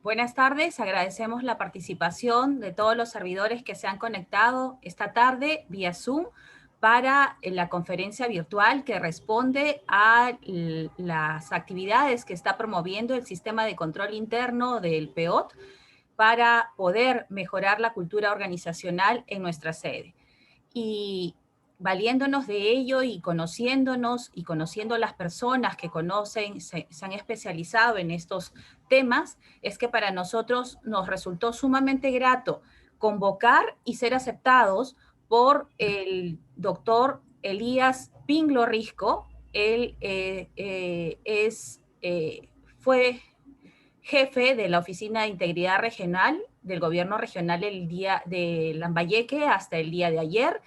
Buenas tardes, agradecemos la participación de todos los servidores que se han conectado esta tarde vía Zoom para la conferencia virtual que responde a las actividades que está promoviendo el sistema de control interno del PEOT para poder mejorar la cultura organizacional en nuestra sede. Y valiéndonos de ello y conociéndonos y conociendo las personas que conocen, se han especializado en estos temas, es que para nosotros nos resultó sumamente grato convocar y ser aceptados por el doctor Elías Pinglo Risco. Él fue jefe de la Oficina de Integridad Regional del Gobierno Regional el día de Lambayeque hasta el día de ayer,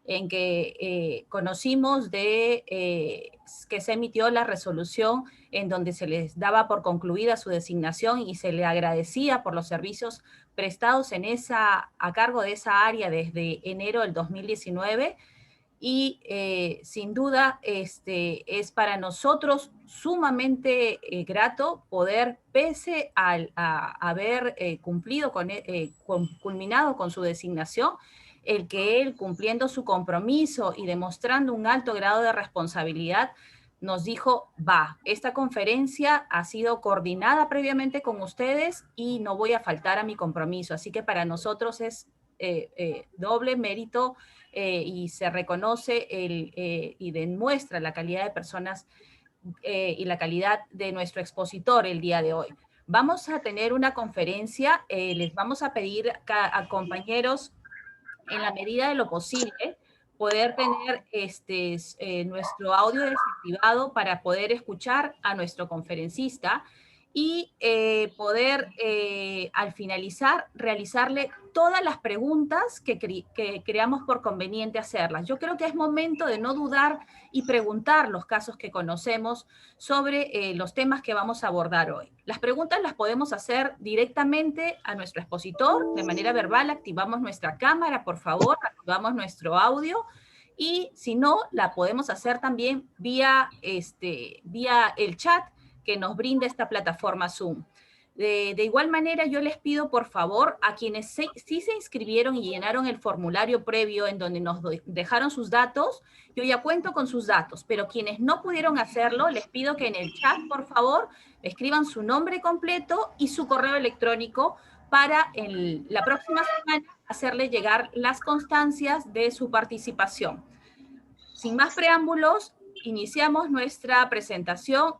en que conocimos que se emitió la resolución en donde se les daba por concluida su designación y se le agradecía por los servicios prestados a cargo de esa área desde enero del 2019. Y sin duda es para nosotros sumamente grato poder, pese a haber culminado con su designación, el que él, cumpliendo su compromiso y demostrando un alto grado de responsabilidad, nos dijo, esta conferencia ha sido coordinada previamente con ustedes y no voy a faltar a mi compromiso. Así que para nosotros es doble mérito y se reconoce y demuestra la calidad de personas y la calidad de nuestro expositor el día de hoy. Vamos a tener una conferencia, les vamos a pedir a compañeros, en la medida de lo posible, poder tener nuestro audio desactivado para poder escuchar a nuestro conferencista y poder al finalizar realizarle todas las preguntas que creamos por conveniente hacerlas. Yo creo que es momento de no dudar y preguntar los casos que conocemos sobre los temas que vamos a abordar hoy. Las preguntas las podemos hacer directamente a nuestro expositor de manera verbal. Activamos nuestra cámara, por favor, activamos nuestro audio. Y si no, la podemos hacer también vía el chat que nos brinda esta plataforma Zoom. De igual manera, yo les pido, por favor, a quienes sí se inscribieron y llenaron el formulario previo en donde nos dejaron sus datos, yo ya cuento con sus datos, pero quienes no pudieron hacerlo, les pido que en el chat, por favor, escriban su nombre completo y su correo electrónico para la próxima semana hacerle llegar las constancias de su participación. Sin más preámbulos, iniciamos nuestra presentación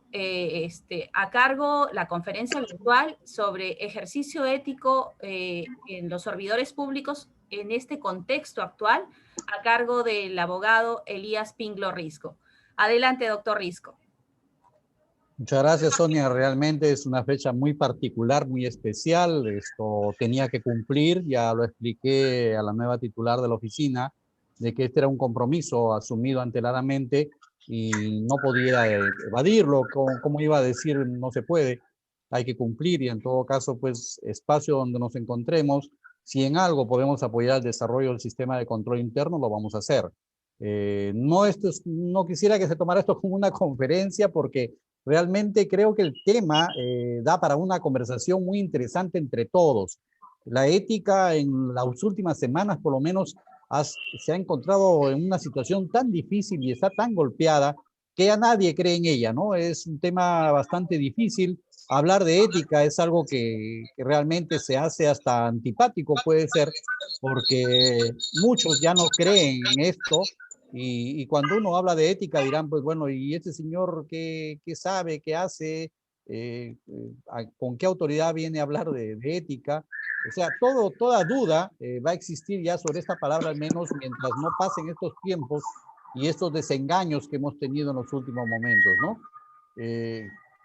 a cargo la conferencia virtual sobre ejercicio ético en los servidores públicos en este contexto actual, a cargo del abogado Elías Pinglo Risco. Adelante, doctor Risco. Muchas gracias, Sonia. Realmente es una fecha muy particular, muy especial. Esto tenía que cumplir. Ya lo expliqué a la nueva titular de la oficina, de que este era un compromiso asumido anteladamente y no podía evadirlo. Como iba a decir, no se puede. Hay que cumplir y en todo caso, pues, espacio donde nos encontremos, si en algo podemos apoyar el desarrollo del sistema de control interno, lo vamos a hacer. No quisiera que se tomara esto como una conferencia porque realmente creo que el tema da para una conversación muy interesante entre todos. La ética en las últimas semanas, por lo menos, se ha encontrado en una situación tan difícil y está tan golpeada que a nadie cree en ella, ¿no? Es un tema bastante difícil. Hablar de ética es algo que realmente se hace hasta antipático, puede ser, porque muchos ya no creen en esto y cuando uno habla de ética dirán, pues bueno, ¿y este señor qué sabe, qué hace? ¿Con qué autoridad viene a hablar de ética? O sea, toda duda va a existir ya sobre esta palabra, al menos mientras no pasen estos tiempos y estos desengaños que hemos tenido en los últimos momentos, ¿no?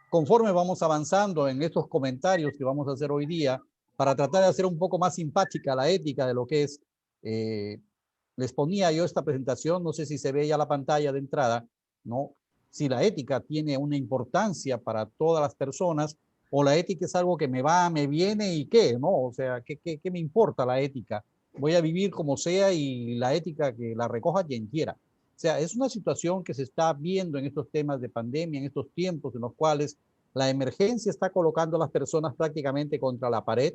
Conforme vamos avanzando en estos comentarios que vamos a hacer hoy día, para tratar de hacer un poco más simpática la ética de lo que es, les ponía yo esta presentación, no sé si se ve ya la pantalla de entrada, ¿no? Si la ética tiene una importancia para todas las personas o la ética es algo que me va, me viene y qué, ¿no? O sea, ¿qué me importa la ética? Voy a vivir como sea y la ética que la recoja quien quiera. O sea, es una situación que se está viendo en estos temas de pandemia, en estos tiempos en los cuales La emergencia está colocando a las personas prácticamente contra la pared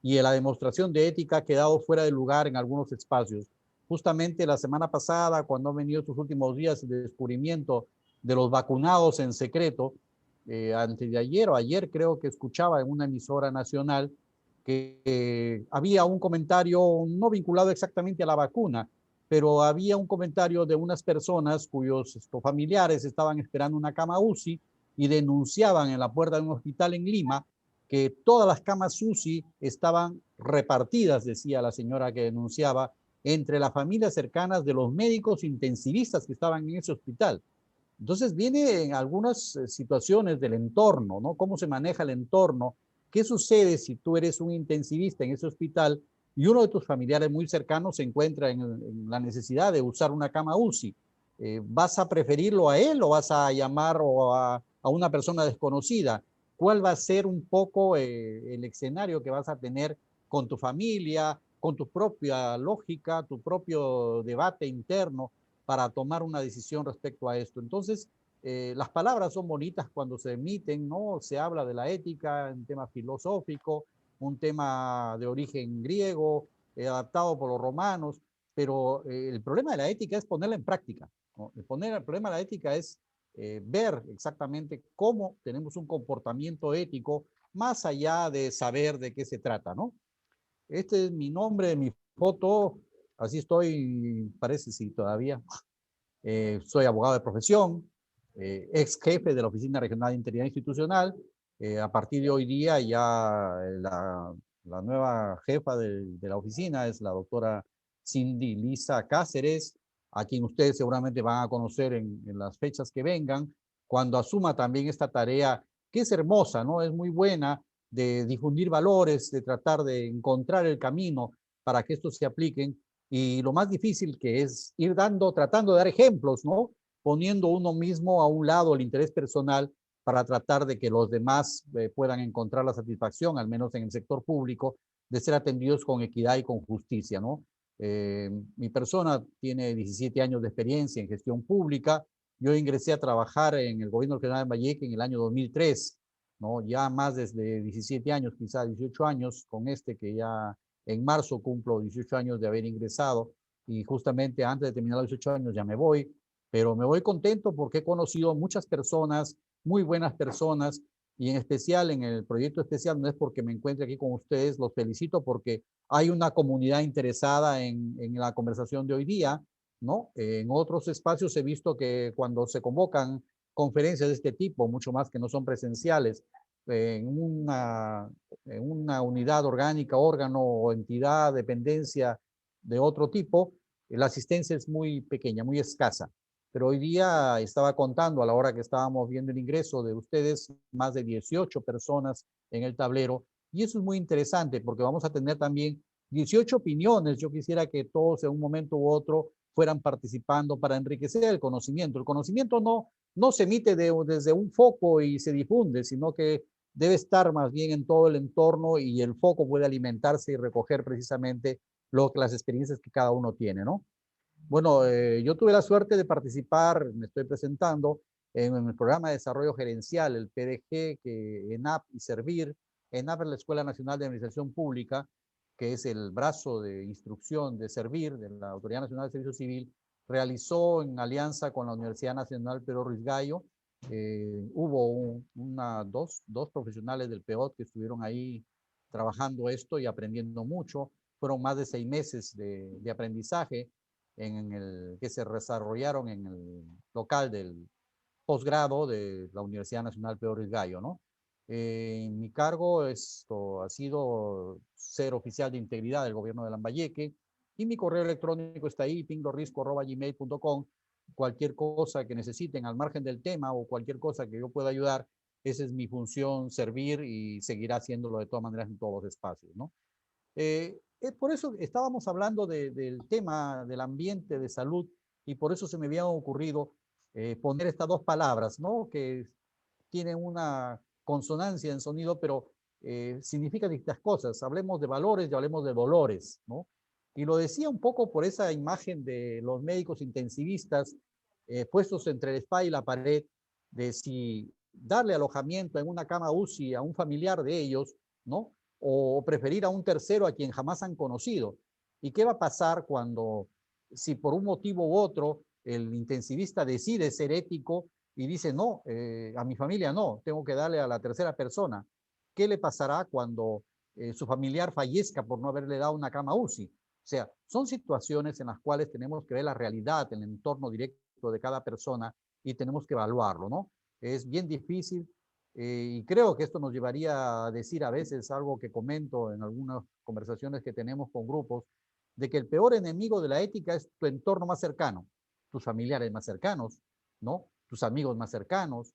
y la demostración de ética ha quedado fuera de lugar en algunos espacios. Justamente la semana pasada, cuando han venido estos últimos días el descubrimiento de los vacunados en secreto, antes de ayer o ayer creo que escuchaba en una emisora nacional que había un comentario no vinculado exactamente a la vacuna, pero había un comentario de unas personas cuyos familiares estaban esperando una cama UCI y denunciaban en la puerta de un hospital en Lima que todas las camas UCI estaban repartidas, decía la señora que denunciaba, entre las familias cercanas de los médicos intensivistas que estaban en ese hospital. Entonces viene en algunas situaciones del entorno, ¿no? ¿Cómo se maneja el entorno? ¿Qué sucede si tú eres un intensivista en ese hospital y uno de tus familiares muy cercanos se encuentra en la necesidad de usar una cama UCI? ¿Vas a preferirlo a él o vas a llamar a una persona desconocida? ¿Cuál va a ser un poco el escenario que vas a tener con tu familia, con tu propia lógica, tu propio debate interno para tomar una decisión respecto a esto? Entonces, las palabras son bonitas cuando se emiten, ¿no? Se habla de la ética, un tema filosófico, un tema de origen griego, adaptado por los romanos, pero el problema de la ética es ponerla en práctica, ¿no? El problema de la ética es ver exactamente cómo tenemos un comportamiento ético más allá de saber de qué se trata, ¿no? Este es mi nombre, mi foto, así estoy, parece sí todavía. Soy abogado de profesión, ex jefe de la Oficina Regional de Integridad Institucional. A partir de hoy día ya la nueva jefa de la oficina es la doctora Cindy Lisa Cáceres, a quien ustedes seguramente van a conocer en las fechas que vengan, cuando asuma también esta tarea que es hermosa, ¿no? Es muy buena de difundir valores, de tratar de encontrar el camino para que estos se apliquen y lo más difícil que es ir tratando de dar ejemplos, ¿no? Poniendo uno mismo a un lado el interés personal para tratar de que los demás puedan encontrar la satisfacción, al menos en el sector público, de ser atendidos con equidad y con justicia, ¿no? Mi persona tiene 17 años de experiencia en gestión pública. Yo ingresé a trabajar en el gobierno regional de Valleque en el año 2003, ¿no? Ya más desde 17 años, quizá 18 años, con este que ya en marzo cumplo 18 años de haber ingresado y justamente antes de terminar los 18 años ya me voy, pero me voy contento porque he conocido muchas personas, muy buenas personas, y en especial en el proyecto especial, no es porque me encuentre aquí con ustedes, los felicito porque hay una comunidad interesada en la conversación de hoy día, ¿no? En otros espacios he visto que cuando se convocan conferencias de este tipo, mucho más que no son presenciales, en una unidad orgánica, órgano o entidad, dependencia de otro tipo, la asistencia es muy pequeña, muy escasa. Pero hoy día estaba contando a la hora que estábamos viendo el ingreso de ustedes, más de 18 personas en el tablero. Y eso es muy interesante porque vamos a tener también 18 opiniones. Yo quisiera que todos en un momento u otro fueran participando para enriquecer el conocimiento. El conocimiento no se emite desde un foco y se difunde, sino que debe estar más bien en todo el entorno y el foco puede alimentarse y recoger precisamente las experiencias que cada uno tiene, ¿no? Bueno, yo tuve la suerte de participar, me estoy presentando, en el programa de desarrollo gerencial, el PDG, que ENAP y Servir. ENAP es la Escuela Nacional de Administración Pública, que es el brazo de instrucción de Servir, de la Autoridad Nacional de Servicio Civil, realizó en alianza con la Universidad Nacional Pedro Ruiz Gallo. Hubo dos profesionales del PEOT que estuvieron ahí trabajando esto y aprendiendo mucho. Fueron más de 6 meses de aprendizaje que se desarrollaron en el local del posgrado de la Universidad Nacional Pedro Ruiz Gallo, ¿no? Mi cargo esto ha sido ser oficial de integridad del gobierno de Lambayeque y mi correo electrónico está ahí, pinglorisco@gmail.com. Cualquier cosa que necesiten al margen del tema o cualquier cosa que yo pueda ayudar, esa es mi función, servir y seguirá haciéndolo de todas maneras en todos los espacios, ¿no? Por eso estábamos hablando del tema del ambiente de salud y por eso se me había ocurrido poner estas dos palabras, ¿no? Que tienen una consonancia en sonido, pero significan distintas cosas. Hablemos de valores y hablemos de dolores, ¿no? Y lo decía un poco por esa imagen de los médicos intensivistas puestos entre el spa y la pared, de si darle alojamiento en una cama UCI a un familiar de ellos, ¿no? O preferir a un tercero a quien jamás han conocido. ¿Y qué va a pasar cuando, si por un motivo u otro, el intensivista decide ser ético y dice, no, a mi familia no, tengo que darle a la tercera persona? ¿Qué le pasará cuando su familiar fallezca por no haberle dado una cama UCI? O sea, son situaciones en las cuales tenemos que ver la realidad, el entorno directo de cada persona y tenemos que evaluarlo, ¿no? Es bien difícil y creo que esto nos llevaría a decir a veces algo que comento en algunas conversaciones que tenemos con grupos, de que el peor enemigo de la ética es tu entorno más cercano, tus familiares más cercanos, ¿no? Tus amigos más cercanos,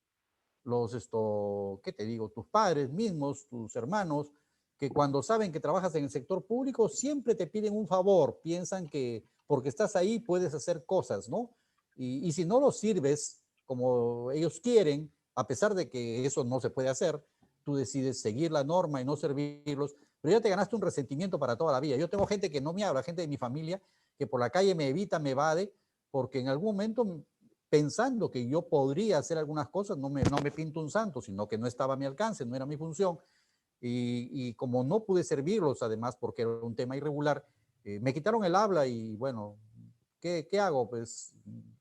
¿qué te digo? Tus padres mismos, tus hermanos, que cuando saben que trabajas en el sector público siempre te piden un favor, piensan que porque estás ahí puedes hacer cosas, ¿no? Y si no los sirves como ellos quieren, a pesar de que eso no se puede hacer, tú decides seguir la norma y no servirlos, pero ya te ganaste un resentimiento para toda la vida. Yo tengo gente que no me habla, gente de mi familia, que por la calle me evita, me evade, porque en algún momento pensando que yo podría hacer algunas cosas, no me pinto un santo, sino que no estaba a mi alcance, no era mi función, y como no pude servirlos, además, porque era un tema irregular, me quitaron el habla y bueno, ¿qué hago? Pues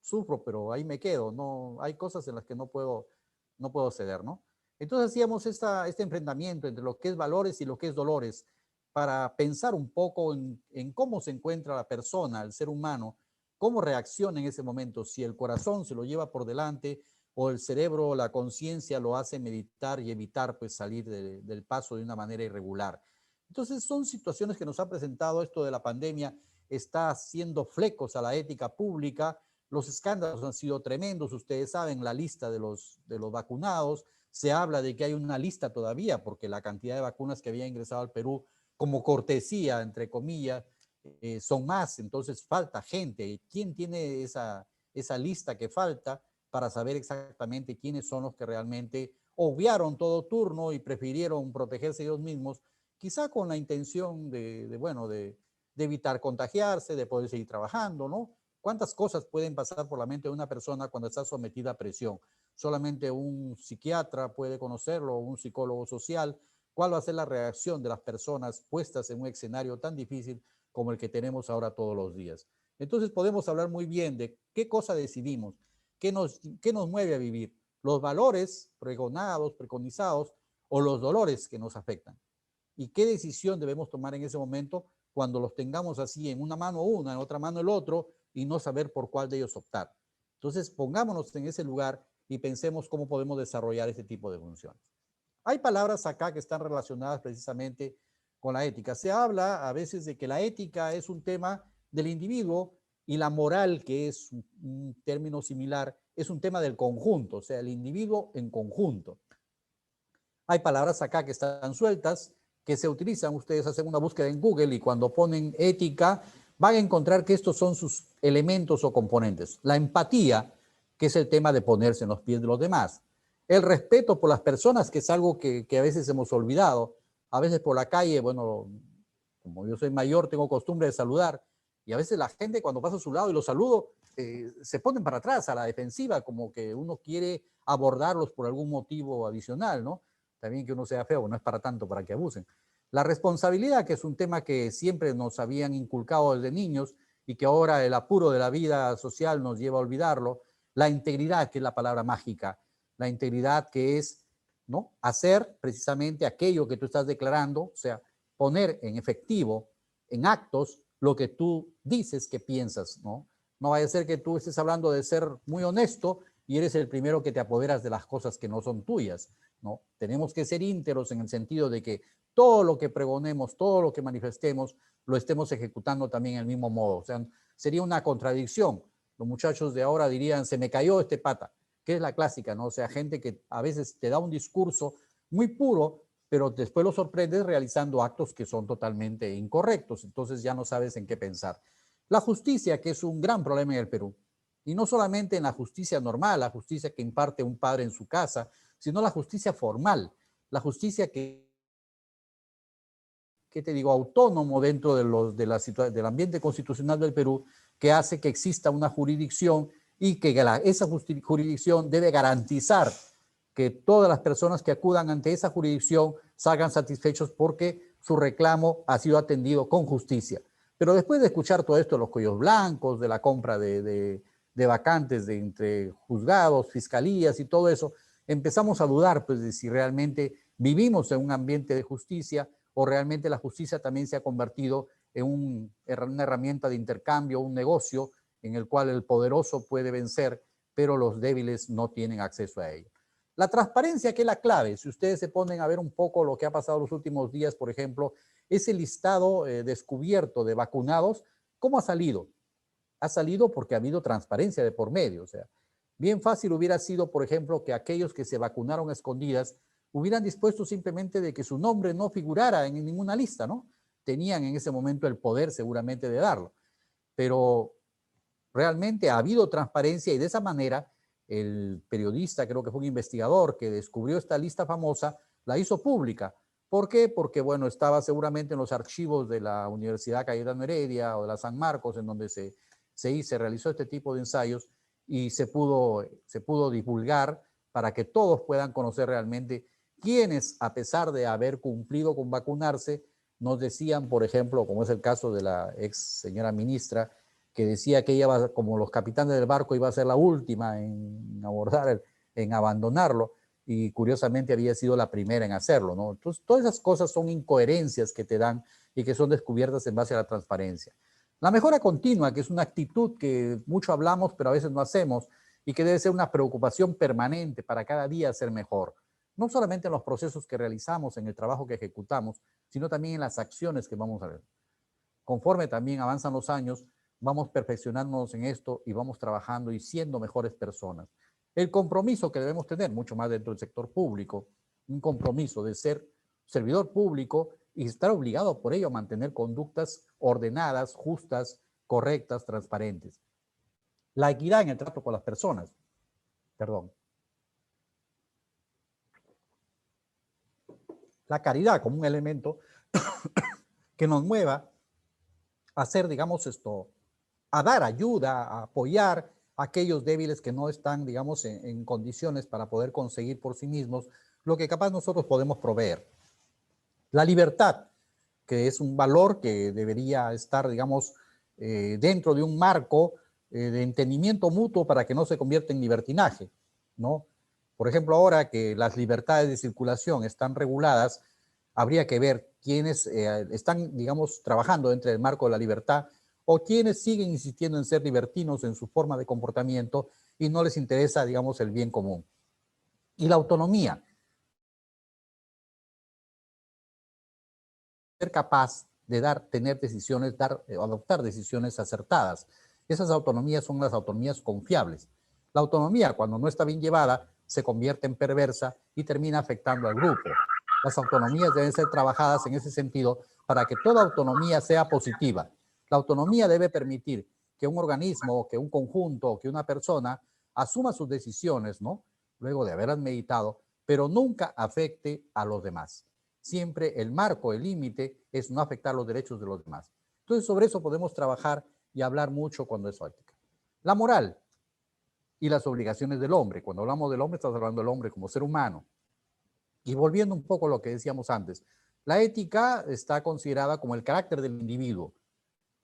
sufro, pero ahí me quedo, no, hay cosas en las que no puedo ceder, ¿no? Entonces hacíamos este enfrentamiento entre lo que es valores y lo que es dolores, para pensar un poco en cómo se encuentra la persona, el ser humano, cómo reacciona en ese momento, si el corazón se lo lleva por delante o el cerebro, la conciencia lo hace meditar y evitar pues salir del paso de una manera irregular. Entonces son situaciones que nos ha presentado esto de la pandemia, está haciendo flecos a la ética pública, los escándalos han sido tremendos, ustedes saben la lista de los vacunados, se habla de que hay una lista todavía porque la cantidad de vacunas que había ingresado al Perú como cortesía, entre comillas, son más, entonces falta gente. ¿Quién tiene esa lista que falta para saber exactamente quiénes son los que realmente obviaron todo turno y prefirieron protegerse ellos mismos, quizá con la intención de evitar contagiarse, de poder seguir trabajando, ¿no? ¿Cuántas cosas pueden pasar por la mente de una persona cuando está sometida a presión? Solamente un psiquiatra puede conocerlo, o un psicólogo social. ¿Cuál va a ser la reacción de las personas puestas en un escenario tan difícil como el que tenemos ahora todos los días? Entonces podemos hablar muy bien de qué cosa decidimos, qué nos mueve a vivir, los valores pregonados, preconizados o los dolores que nos afectan. ¿Y qué decisión debemos tomar en ese momento cuando los tengamos así en una mano una, en otra mano el otro y no saber por cuál de ellos optar? Entonces pongámonos en ese lugar y pensemos cómo podemos desarrollar este tipo de funciones. Hay palabras acá que están relacionadas precisamente con la ética. Se habla a veces de que la ética es un tema del individuo y la moral, que es un término similar, es un tema del conjunto, o sea, el individuo en conjunto. Hay palabras acá que están sueltas, que se utilizan, ustedes hacen una búsqueda en Google y cuando ponen ética, van a encontrar que estos son sus elementos o componentes. La empatía, que es el tema de ponerse en los pies de los demás. El respeto por las personas, que es algo que a veces hemos olvidado. A veces por la calle, bueno, como yo soy mayor, tengo costumbre de saludar, y a veces la gente cuando pasa a su lado y los saludo, se ponen para atrás a la defensiva, como que uno quiere abordarlos por algún motivo adicional, ¿no? También que uno sea feo, no es para tanto, para que abusen. La responsabilidad, que es un tema que siempre nos habían inculcado desde niños y que ahora el apuro de la vida social nos lleva a olvidarlo. La integridad, que es la palabra mágica. La integridad, que es, ¿no?, hacer precisamente aquello que tú estás declarando, o sea, poner en efectivo, en actos, lo que tú dices que piensas, ¿no? No vaya a ser que tú estés hablando de ser muy honesto y eres el primero que te apoderas de las cosas que no son tuyas, ¿no? Tenemos que ser íntegros en el sentido de que todo lo que pregonemos, todo lo que manifestemos, lo estemos ejecutando también en el mismo modo. O sea, sería una contradicción. Los muchachos de ahora dirían, se me cayó este pata, que es la clásica, ¿no? O sea, gente que a veces te da un discurso muy puro, pero después lo sorprendes realizando actos que son totalmente incorrectos. Entonces ya no sabes en qué pensar. La justicia, que es un gran problema en el Perú. Y no solamente en la justicia normal, la justicia que imparte un padre en su casa, sino la justicia formal, la justicia ¿qué te digo?, autónomo dentro del ambiente constitucional del Perú, que hace que exista una jurisdicción y que esa jurisdicción debe garantizar que todas las personas que acudan ante esa jurisdicción salgan satisfechos porque su reclamo ha sido atendido con justicia. Pero después de escuchar todo esto, los cuellos blancos, de la compra de vacantes entre juzgados, fiscalías y todo eso, empezamos a dudar pues, de si realmente vivimos en un ambiente de justicia o realmente la justicia también se ha convertido en una herramienta de intercambio, un negocio en el cual el poderoso puede vencer, pero los débiles no tienen acceso a ello. La transparencia, que es la clave. Si ustedes se ponen a ver un poco lo que ha pasado los últimos días, por ejemplo, ese listado descubierto de vacunados, ¿cómo ha salido? Ha salido porque ha habido transparencia de por medio. O sea, bien fácil hubiera sido, por ejemplo, que aquellos que se vacunaron a escondidas hubieran dispuesto simplemente de que su nombre no figurara en ninguna lista, ¿no? Tenían en ese momento el poder seguramente de darlo. Pero realmente ha habido transparencia y de esa manera el periodista, creo que fue un investigador que descubrió esta lista famosa, la hizo pública. ¿Por qué? Porque, bueno, estaba seguramente en los archivos de la Universidad Cayetano Heredia o de la San Marcos, en donde se realizó este tipo de ensayos y se pudo divulgar para que todos puedan conocer realmente quiénes, a pesar de haber cumplido con vacunarse, nos decían, por ejemplo, como es el caso de la ex señora ministra, que decía que ella, como los capitanes del barco, iba a ser la última en abordar, en abandonarlo, y curiosamente había sido la primera en hacerlo, ¿no? Entonces, todas esas cosas son incoherencias que te dan y que son descubiertas en base a la transparencia. La mejora continua, que es una actitud que mucho hablamos, pero a veces no hacemos, y que debe ser una preocupación permanente para cada día ser mejor. No solamente en los procesos que realizamos, en el trabajo que ejecutamos, sino también en las acciones que vamos a ver. Conforme también avanzan los años, vamos perfeccionándonos en esto y vamos trabajando y siendo mejores personas. El compromiso que debemos tener, mucho más dentro del sector público, un compromiso de ser servidor público y estar obligado por ello a mantener conductas ordenadas, justas, correctas, transparentes. La equidad en el trato con las personas. Perdón. La caridad como un elemento que nos mueva a hacer, digamos, a dar ayuda, a apoyar a aquellos débiles que no están, digamos, en condiciones para poder conseguir por sí mismos lo que capaz nosotros podemos proveer. La libertad, que es un valor que debería estar, digamos, dentro de un marco de entendimiento mutuo para que no se convierta en libertinaje, ¿no? Por ejemplo, ahora que las libertades de circulación están reguladas, habría que ver quiénes están, digamos, trabajando dentro del marco de la libertad o quienes siguen insistiendo en ser libertinos en su forma de comportamiento y no les interesa, digamos, el bien común. Y la autonomía. Ser capaz de tener decisiones, adoptar decisiones acertadas. Esas autonomías son las autonomías confiables. La autonomía, cuando no está bien llevada, se convierte en perversa y termina afectando al grupo. Las autonomías deben ser trabajadas en ese sentido para que toda autonomía sea positiva. La autonomía debe permitir que un organismo, que un conjunto, que una persona asuma sus decisiones, ¿no? Luego de haberlas meditado, pero nunca afecte a los demás. Siempre el marco, el límite, es no afectar los derechos de los demás. Entonces, sobre eso podemos trabajar y hablar mucho cuando es ética. La moral y las obligaciones del hombre. Cuando hablamos del hombre, estamos hablando del hombre como ser humano. Y volviendo un poco a lo que decíamos antes, la ética está considerada como el carácter del individuo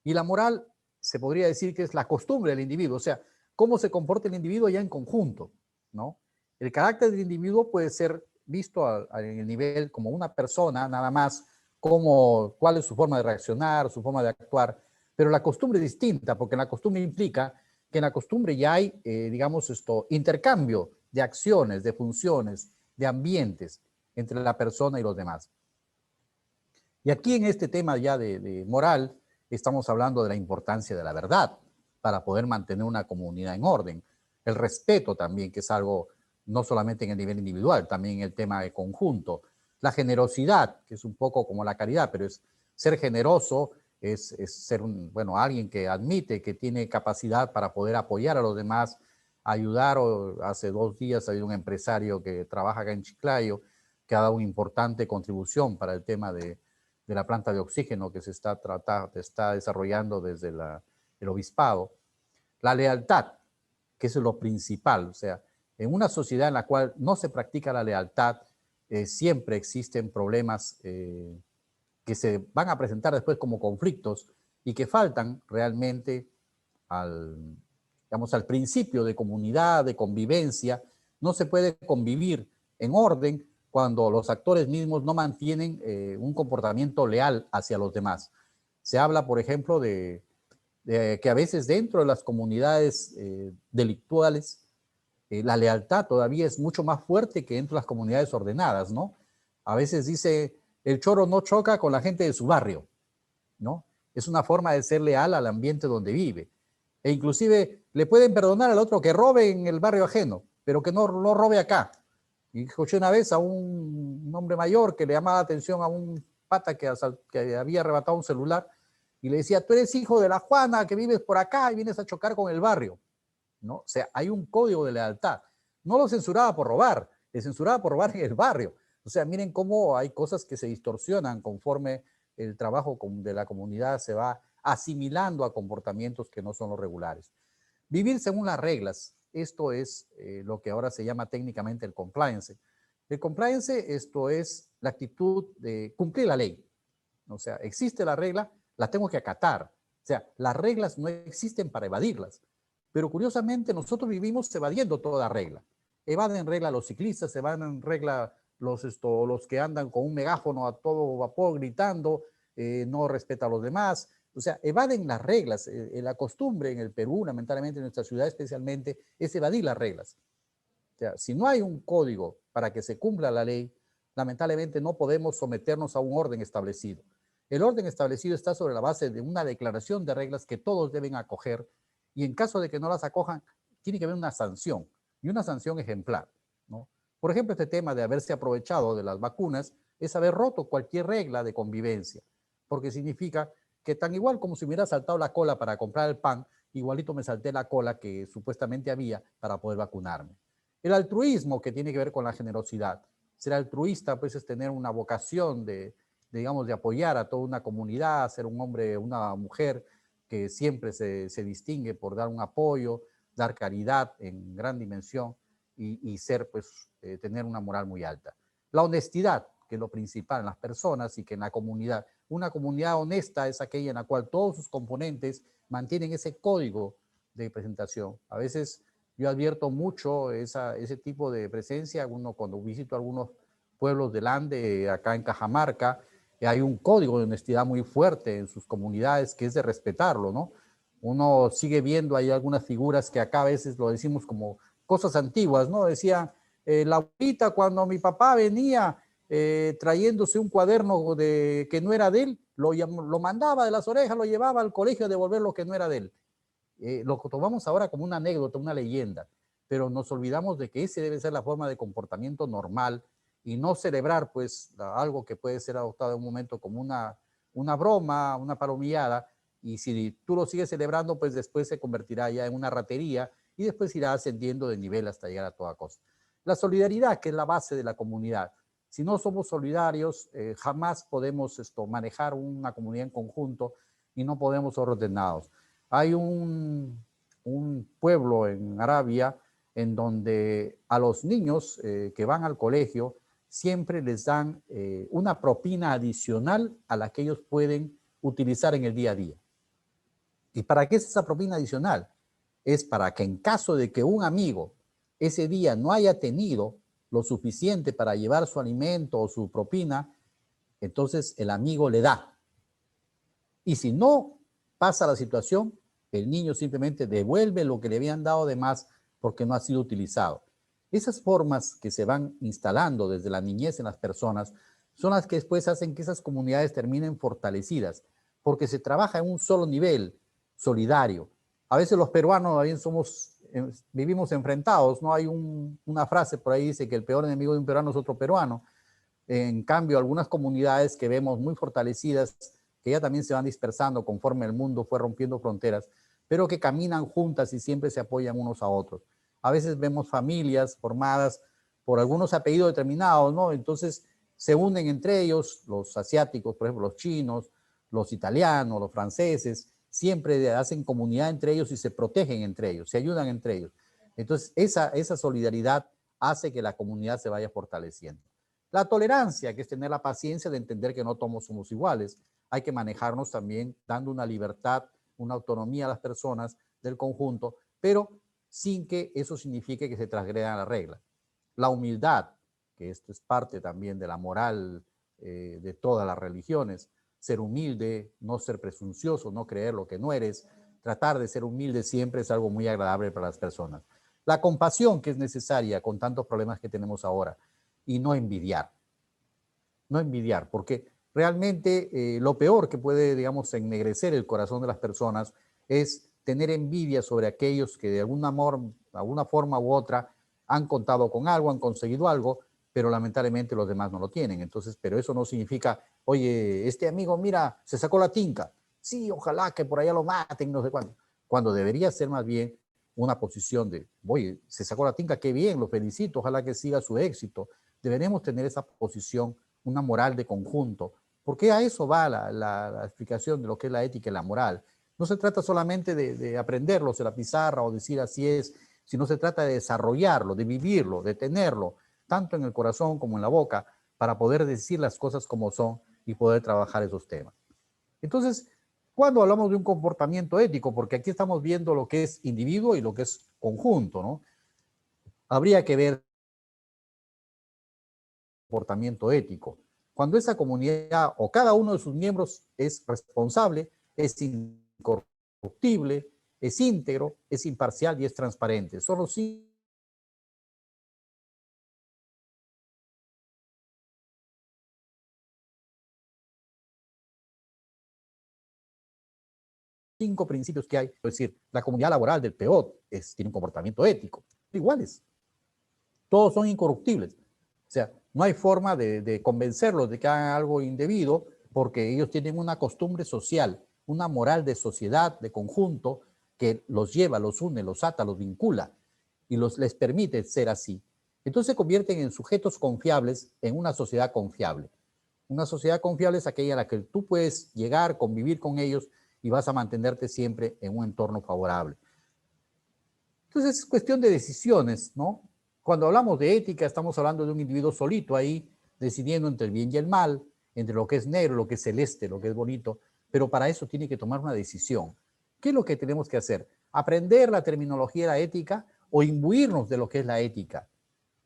y la moral se podría decir que es la costumbre del individuo, o sea, cómo se comporta el individuo ya en conjunto, ¿no? El carácter del individuo puede ser visto en el nivel como una persona, nada más, como cuál es su forma de reaccionar, su forma de actuar, pero la costumbre es distinta, porque la costumbre implica que en la costumbre ya hay, digamos, intercambio de acciones, de funciones, de ambientes entre la persona y los demás. Y aquí en este tema ya de moral, estamos hablando de la importancia de la verdad para poder mantener una comunidad en orden. El respeto también, que es algo no solamente en el nivel individual, también en el tema de conjunto. La generosidad, que es un poco como la caridad, pero es ser generoso, es ser alguien que admite que tiene capacidad para poder apoyar a los demás, ayudar. Hace 2 días había un empresario que trabaja acá en Chiclayo, que ha dado una importante contribución para el tema de la planta de oxígeno que se está desarrollando desde el obispado. La lealtad, que es lo principal, o sea, En una sociedad en la cual no se practica la lealtad, siempre existen problemas que se van a presentar después como conflictos y que faltan realmente al, digamos, al principio de comunidad, de convivencia. No se puede convivir en orden cuando los actores mismos no mantienen un comportamiento leal hacia los demás. Se habla, por ejemplo, de que a veces dentro de las comunidades delictuales la lealtad todavía es mucho más fuerte que dentro de las comunidades ordenadas, ¿no? A veces dice, el choro no choca con la gente de su barrio, ¿no? Es una forma de ser leal al ambiente donde vive. E inclusive le pueden perdonar al otro que robe en el barrio ajeno, pero que no robe acá. Y escuché una vez a un hombre mayor que le llamaba la atención a un pata que había arrebatado un celular y le decía, tú eres hijo de la Juana que vives por acá y vienes a chocar con el barrio, ¿no? O sea, hay un código de lealtad. No lo censuraba por robar, le censuraba por robar en el barrio. O sea, miren cómo hay cosas que se distorsionan conforme el trabajo de la comunidad se va asimilando a comportamientos que no son los regulares. Vivir según las reglas, esto es lo que ahora se llama técnicamente el compliance. El compliance, esto es la actitud de cumplir la ley. O sea, existe la regla, la tengo que acatar. O sea, las reglas no existen para evadirlas. Pero curiosamente nosotros vivimos evadiendo toda regla. Evaden regla los ciclistas, evaden regla los que andan con un megáfono a todo vapor gritando, no respeta a los demás. O sea, evaden las reglas. La costumbre en el Perú, lamentablemente en nuestra ciudad especialmente, es evadir las reglas. O sea, si no hay un código para que se cumpla la ley, lamentablemente no podemos someternos a un orden establecido. El orden establecido está sobre la base de una declaración de reglas que todos deben acoger y en caso de que no las acojan, tiene que haber una sanción y una sanción ejemplar, ¿no? Por ejemplo, este tema de haberse aprovechado de las vacunas es haber roto cualquier regla de convivencia, porque significa que tan igual como si hubiera saltado la cola para comprar el pan, igualito me salté la cola que supuestamente había para poder vacunarme. El altruismo, que tiene que ver con la generosidad. Ser altruista, pues, es tener una vocación digamos, de apoyar a toda una comunidad, ser un hombre, una mujer que siempre se distingue por dar un apoyo, dar caridad en gran dimensión y ser, pues, tener una moral muy alta. La honestidad, que es lo principal en las personas y que en la comunidad. Una comunidad honesta es aquella en la cual todos sus componentes mantienen ese código de presentación. A veces yo advierto mucho ese tipo de presencia cuando visito algunos pueblos del Ande, acá en Cajamarca, hay un código de honestidad muy fuerte en sus comunidades que es de respetarlo, ¿no? Uno sigue viendo ahí algunas figuras que acá a veces lo decimos como cosas antiguas, ¿no? Decía, la abuelita cuando mi papá venía trayéndose un cuaderno que no era de él, lo mandaba de las orejas, lo llevaba al colegio a devolver lo que no era de él. Lo tomamos ahora como una anécdota, una leyenda, pero nos olvidamos de que ese debe ser la forma de comportamiento normal y no celebrar pues algo que puede ser adoptado en un momento como una broma, una palomillada, y si tú lo sigues celebrando, pues después se convertirá ya en una ratería y después irá ascendiendo de nivel hasta llegar a toda cosa. La solidaridad, que es la base de la comunidad. Si no somos solidarios, jamás podemos manejar una comunidad en conjunto y no podemos ser ordenados. Hay un pueblo en Arabia en donde a los niños que van al colegio siempre les dan una propina adicional a la que ellos pueden utilizar en el día a día. ¿Y para qué es esa propina adicional? Es para que en caso de que un amigo ese día no haya tenido lo suficiente para llevar su alimento o su propina, entonces el amigo le da. Y si no pasa la situación, el niño simplemente devuelve lo que le habían dado de más porque no ha sido utilizado. Esas formas que se van instalando desde la niñez en las personas son las que después hacen que esas comunidades terminen fortalecidas, porque se trabaja en un solo nivel solidario. A veces los peruanos también vivimos enfrentados, ¿no? Hay una frase por ahí, dice que el peor enemigo de un peruano es otro peruano. En cambio, algunas comunidades que vemos muy fortalecidas, que ya también se van dispersando conforme el mundo fue rompiendo fronteras, pero que caminan juntas y siempre se apoyan unos a otros. A veces vemos familias formadas por algunos apellidos determinados, ¿no? Entonces se unen entre ellos, los asiáticos, por ejemplo, los chinos, los italianos, los franceses, siempre hacen comunidad entre ellos y se protegen entre ellos, se ayudan entre ellos. Entonces, esa solidaridad hace que la comunidad se vaya fortaleciendo. La tolerancia, que es tener la paciencia de entender que no todos somos iguales. Hay que manejarnos también dando una libertad, una autonomía a las personas del conjunto, pero sin que eso signifique que se transgreda la regla. La humildad, que esto es parte también de la moral de todas las religiones, ser humilde, no ser presuncioso, no creer lo que no eres, tratar de ser humilde siempre es algo muy agradable para las personas. La compasión que es necesaria con tantos problemas que tenemos ahora y no envidiar, porque realmente lo peor que puede, digamos, ennegrecer el corazón de las personas es tener envidia sobre aquellos que de alguna forma u otra han contado con algo, han conseguido algo, pero lamentablemente los demás no lo tienen. Entonces, pero eso no significa, oye, este amigo, mira, se sacó la tinca. Sí, ojalá que por allá lo maten, no sé cuándo. Cuando debería ser más bien una posición de, oye, se sacó la tinca, qué bien, lo felicito, ojalá que siga su éxito. Deberemos tener esa posición, una moral de conjunto, porque a eso va la explicación de lo que es la ética y la moral. No se trata solamente de aprenderlos de la pizarra o decir así es, sino se trata de desarrollarlo, de vivirlo, de tenerlo, tanto en el corazón como en la boca, para poder decir las cosas como son y poder trabajar esos temas. Entonces, cuando hablamos de un comportamiento ético, porque aquí estamos viendo lo que es individuo y lo que es conjunto, ¿no? Habría que ver comportamiento ético. Cuando esa comunidad o cada uno de sus miembros es responsable, es incorruptible, es íntegro, es imparcial y es transparente. Son los 5 principios que hay. Es decir, la comunidad laboral del PEOT tiene un comportamiento ético. Iguales. Todos son incorruptibles. O sea, no hay forma de convencerlos de que hagan algo indebido porque ellos tienen una costumbre social, una moral de sociedad, de conjunto, que los lleva, los une, los ata, los vincula y les permite ser así. Entonces se convierten en sujetos confiables en una sociedad confiable. Una sociedad confiable es aquella en la que tú puedes llegar, convivir con ellos y vas a mantenerte siempre en un entorno favorable. Entonces es cuestión de decisiones, ¿no? Cuando hablamos de ética, estamos hablando de un individuo solito ahí, decidiendo entre el bien y el mal, entre lo que es negro, lo que es celeste, lo que es bonito, pero para eso tiene que tomar una decisión. ¿Qué es lo que tenemos que hacer? ¿Aprender la terminología de la ética o imbuirnos de lo que es la ética?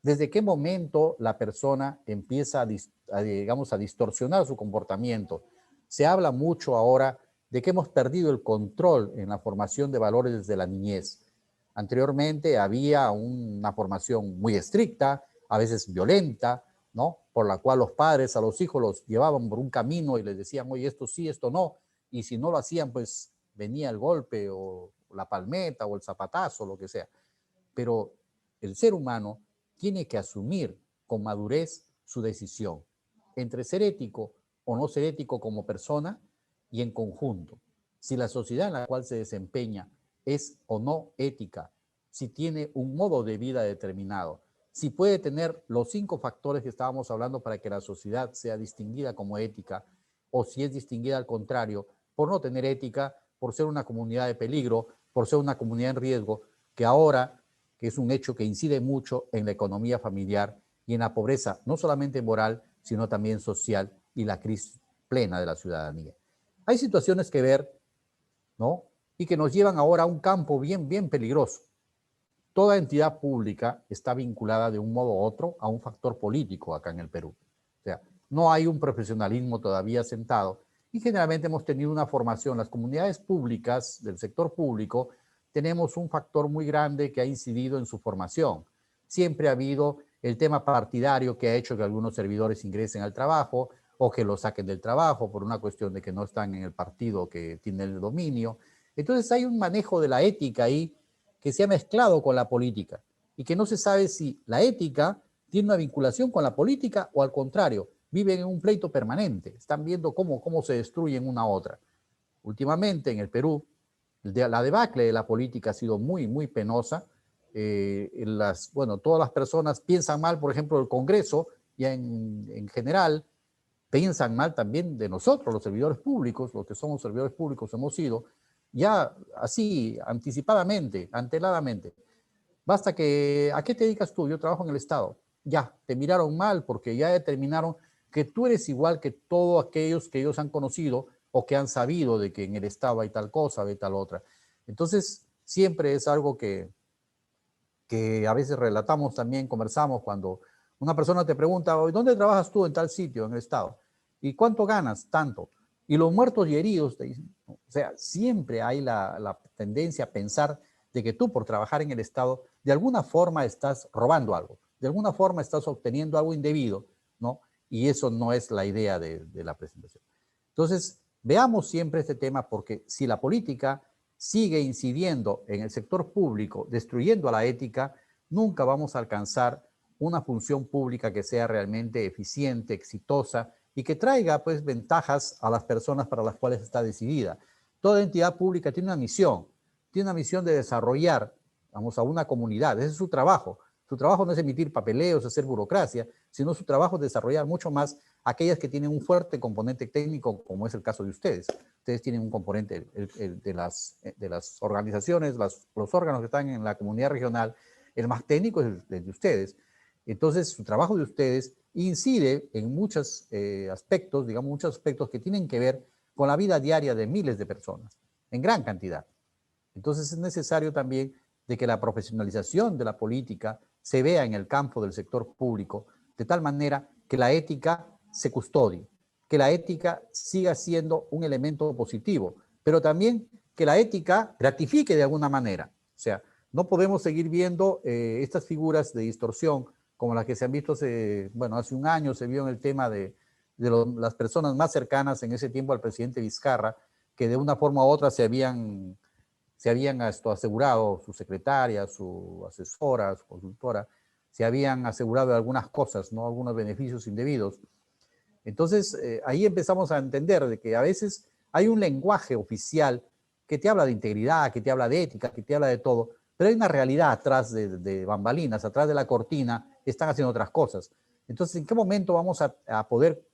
¿Desde qué momento la persona empieza digamos, a distorsionar su comportamiento? Se habla mucho ahora de que hemos perdido el control en la formación de valores desde la niñez. Anteriormente había una formación muy estricta, a veces violenta, ¿no? Por la cual los padres a los hijos los llevaban por un camino y les decían, oye, esto sí, esto no. Y si no lo hacían, pues venía el golpe o la palmeta o el zapatazo, lo que sea. Pero el ser humano tiene que asumir con madurez su decisión entre ser ético o no ser ético como persona y en conjunto. Si la sociedad en la cual se desempeña es o no ética, si tiene un modo de vida determinado, si puede tener los 5 factores que estábamos hablando para que la sociedad sea distinguida como ética, o si es distinguida al contrario, por no tener ética, por ser una comunidad de peligro, por ser una comunidad en riesgo, que ahora, que es un hecho que incide mucho en la economía familiar y en la pobreza, no solamente moral, sino también social y la crisis plena de la ciudadanía. Hay situaciones que ver, ¿no? Y que nos llevan ahora a un campo bien, bien peligroso. Toda entidad pública está vinculada de un modo u otro a un factor político acá en el Perú. O sea, no hay un profesionalismo todavía sentado y generalmente hemos tenido una formación. Las comunidades públicas del sector público tenemos un factor muy grande que ha incidido en su formación. Siempre ha habido el tema partidario que ha hecho que algunos servidores ingresen al trabajo o que lo saquen del trabajo por una cuestión de que no están en el partido que tiene el dominio. Entonces hay un manejo de la ética ahí que se ha mezclado con la política y que no se sabe si la ética tiene una vinculación con la política o al contrario, viven en un pleito permanente, están viendo cómo se destruyen una a otra. Últimamente en el Perú, la debacle de la política ha sido muy, muy penosa. Bueno, todas las personas piensan mal, por ejemplo, del Congreso, ya en general, piensan mal también de nosotros, los servidores públicos, los que somos servidores públicos hemos sido, ya así, anticipadamente, anteladamente. Basta que, ¿a qué te dedicas tú? Yo trabajo en el Estado. Ya, te miraron mal porque ya determinaron que tú eres igual que todos aquellos que ellos han conocido o que han sabido de que en el Estado hay tal cosa, hay tal otra. Entonces, siempre es algo que a veces relatamos también, conversamos cuando una persona te pregunta, ¿dónde trabajas tú en tal sitio, en el Estado? ¿Y cuánto ganas? Tanto. Y los muertos y heridos te dicen, o sea, siempre hay la tendencia a pensar de que tú por trabajar en el Estado, de alguna forma estás robando algo, de alguna forma estás obteniendo algo indebido, ¿no? Y eso no es la idea de la presentación. Entonces, veamos siempre este tema porque si la política sigue incidiendo en el sector público, destruyendo a la ética, nunca vamos a alcanzar una función pública que sea realmente eficiente, exitosa y que traiga pues ventajas a las personas para las cuales está decidida. Toda entidad pública tiene una misión de desarrollar, vamos, a una comunidad, ese es su trabajo. Su trabajo no es emitir papeleos, hacer burocracia, sino su trabajo es desarrollar mucho más aquellas que tienen un fuerte componente técnico, como es el caso de ustedes. Ustedes tienen un componente de las organizaciones, los órganos que están en la comunidad regional, el más técnico es el de ustedes. Entonces, su trabajo de ustedes incide en muchos aspectos, digamos, muchos aspectos que tienen que ver con la vida diaria de miles de personas, en gran cantidad. Entonces, es necesario también de que la profesionalización de la política se vea en el campo del sector público, de tal manera que la ética se custodie, que la ética siga siendo un elemento positivo, pero también que la ética gratifique de alguna manera. O sea, no podemos seguir viendo estas figuras de distorsión como las que se han visto hace un año se vio en el tema de las personas más cercanas en ese tiempo al presidente Vizcarra, que de una forma u otra se habían asegurado, su secretaria, su asesora, su consultora, se habían asegurado de algunas cosas, ¿no? Algunos beneficios indebidos. Entonces, ahí empezamos a entender de que a veces hay un lenguaje oficial que te habla de integridad, que te habla de ética, que te habla de todo, pero hay una realidad atrás de bambalinas, atrás de la cortina, están haciendo otras cosas. Entonces, ¿en qué momento vamos a poder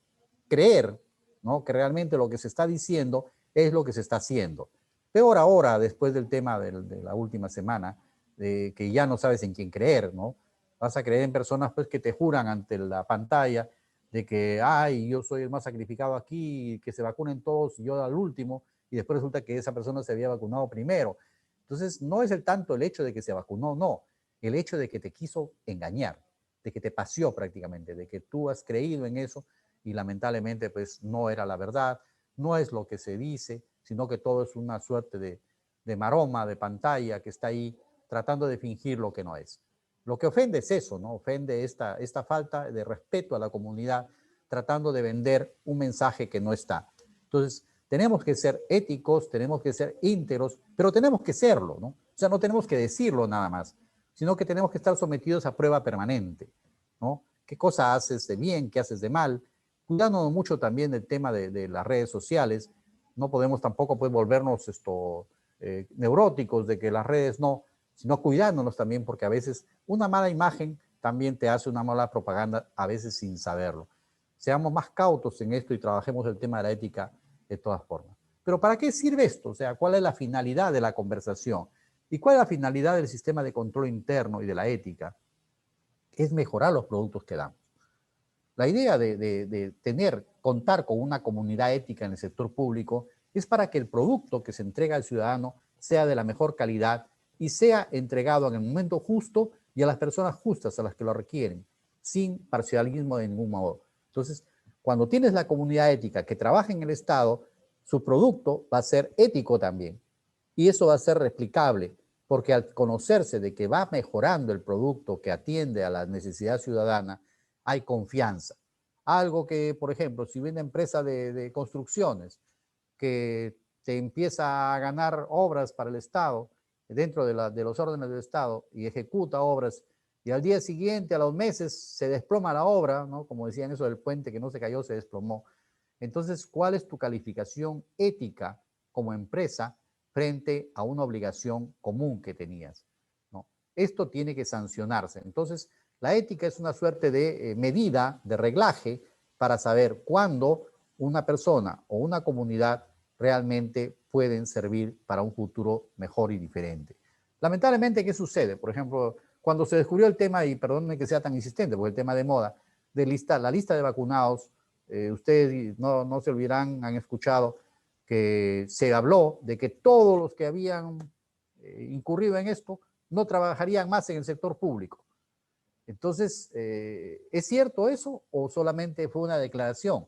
creer, ¿no?, que realmente lo que se está diciendo es lo que se está haciendo? Peor ahora, después del tema de la última semana, que ya no sabes en quién creer, ¿no? Vas a creer en personas pues, que te juran ante la pantalla de que, ay, yo soy el más sacrificado aquí, que se vacunen todos y yo al último, y después resulta que esa persona se había vacunado primero. Entonces, no es tanto el hecho de que se vacunó, no, el hecho de que te quiso engañar, de que te paseó prácticamente, de que tú has creído en eso y lamentablemente pues no era la verdad, no es lo que se dice, sino que todo es una suerte de maroma, de pantalla que está ahí tratando de fingir lo que no es. Lo que ofende es eso, ¿no? Ofende esta falta de respeto a la comunidad, tratando de vender un mensaje que no está. Entonces, tenemos que ser éticos, tenemos que ser íntegros, pero tenemos que serlo, ¿no? O sea, no tenemos que decirlo nada más, sino que tenemos que estar sometidos a prueba permanente, ¿no? ¿Qué cosa haces de bien, qué haces de mal? Cuidándonos mucho también del tema de las redes sociales. No podemos tampoco pues, volvernos neuróticos de que las redes no, sino cuidándonos también, porque a veces una mala imagen también te hace una mala propaganda, a veces sin saberlo. Seamos más cautos en esto y trabajemos el tema de la ética de todas formas. Pero ¿para qué sirve esto? O sea, ¿cuál es la finalidad de la conversación? ¿Y cuál es la finalidad del sistema de control interno y de la ética? Es mejorar los productos que damos. La idea de contar con una comunidad ética en el sector público es para que el producto que se entrega al ciudadano sea de la mejor calidad y sea entregado en el momento justo y a las personas justas, a las que lo requieren, sin parcialismo de ningún modo. Entonces, cuando tienes la comunidad ética que trabaja en el Estado, su producto va a ser ético también. Y eso va a ser replicable, porque al conocerse de que va mejorando el producto que atiende a la necesidad ciudadana, hay confianza. Algo que, por ejemplo, si viene una empresa de construcciones que te empieza a ganar obras para el Estado, dentro de los órdenes del Estado, y ejecuta obras, y al día siguiente, a los meses, se desploma la obra, ¿no? Como decían eso del puente que no se cayó, se desplomó. Entonces, ¿cuál es tu calificación ética como empresa frente a una obligación común que tenías? ¿No? Esto tiene que sancionarse. Entonces, la ética es una suerte de medida, de reglaje, para saber cuándo una persona o una comunidad realmente pueden servir para un futuro mejor y diferente. Lamentablemente, ¿qué sucede? Por ejemplo, cuando se descubrió el tema, y perdónenme que sea tan insistente, porque el tema de moda, la lista de vacunados, ustedes no se olvidarán, han escuchado que se habló de que todos los que habían incurrido en esto no trabajarían más en el sector público. Entonces, ¿es cierto eso o solamente fue una declaración?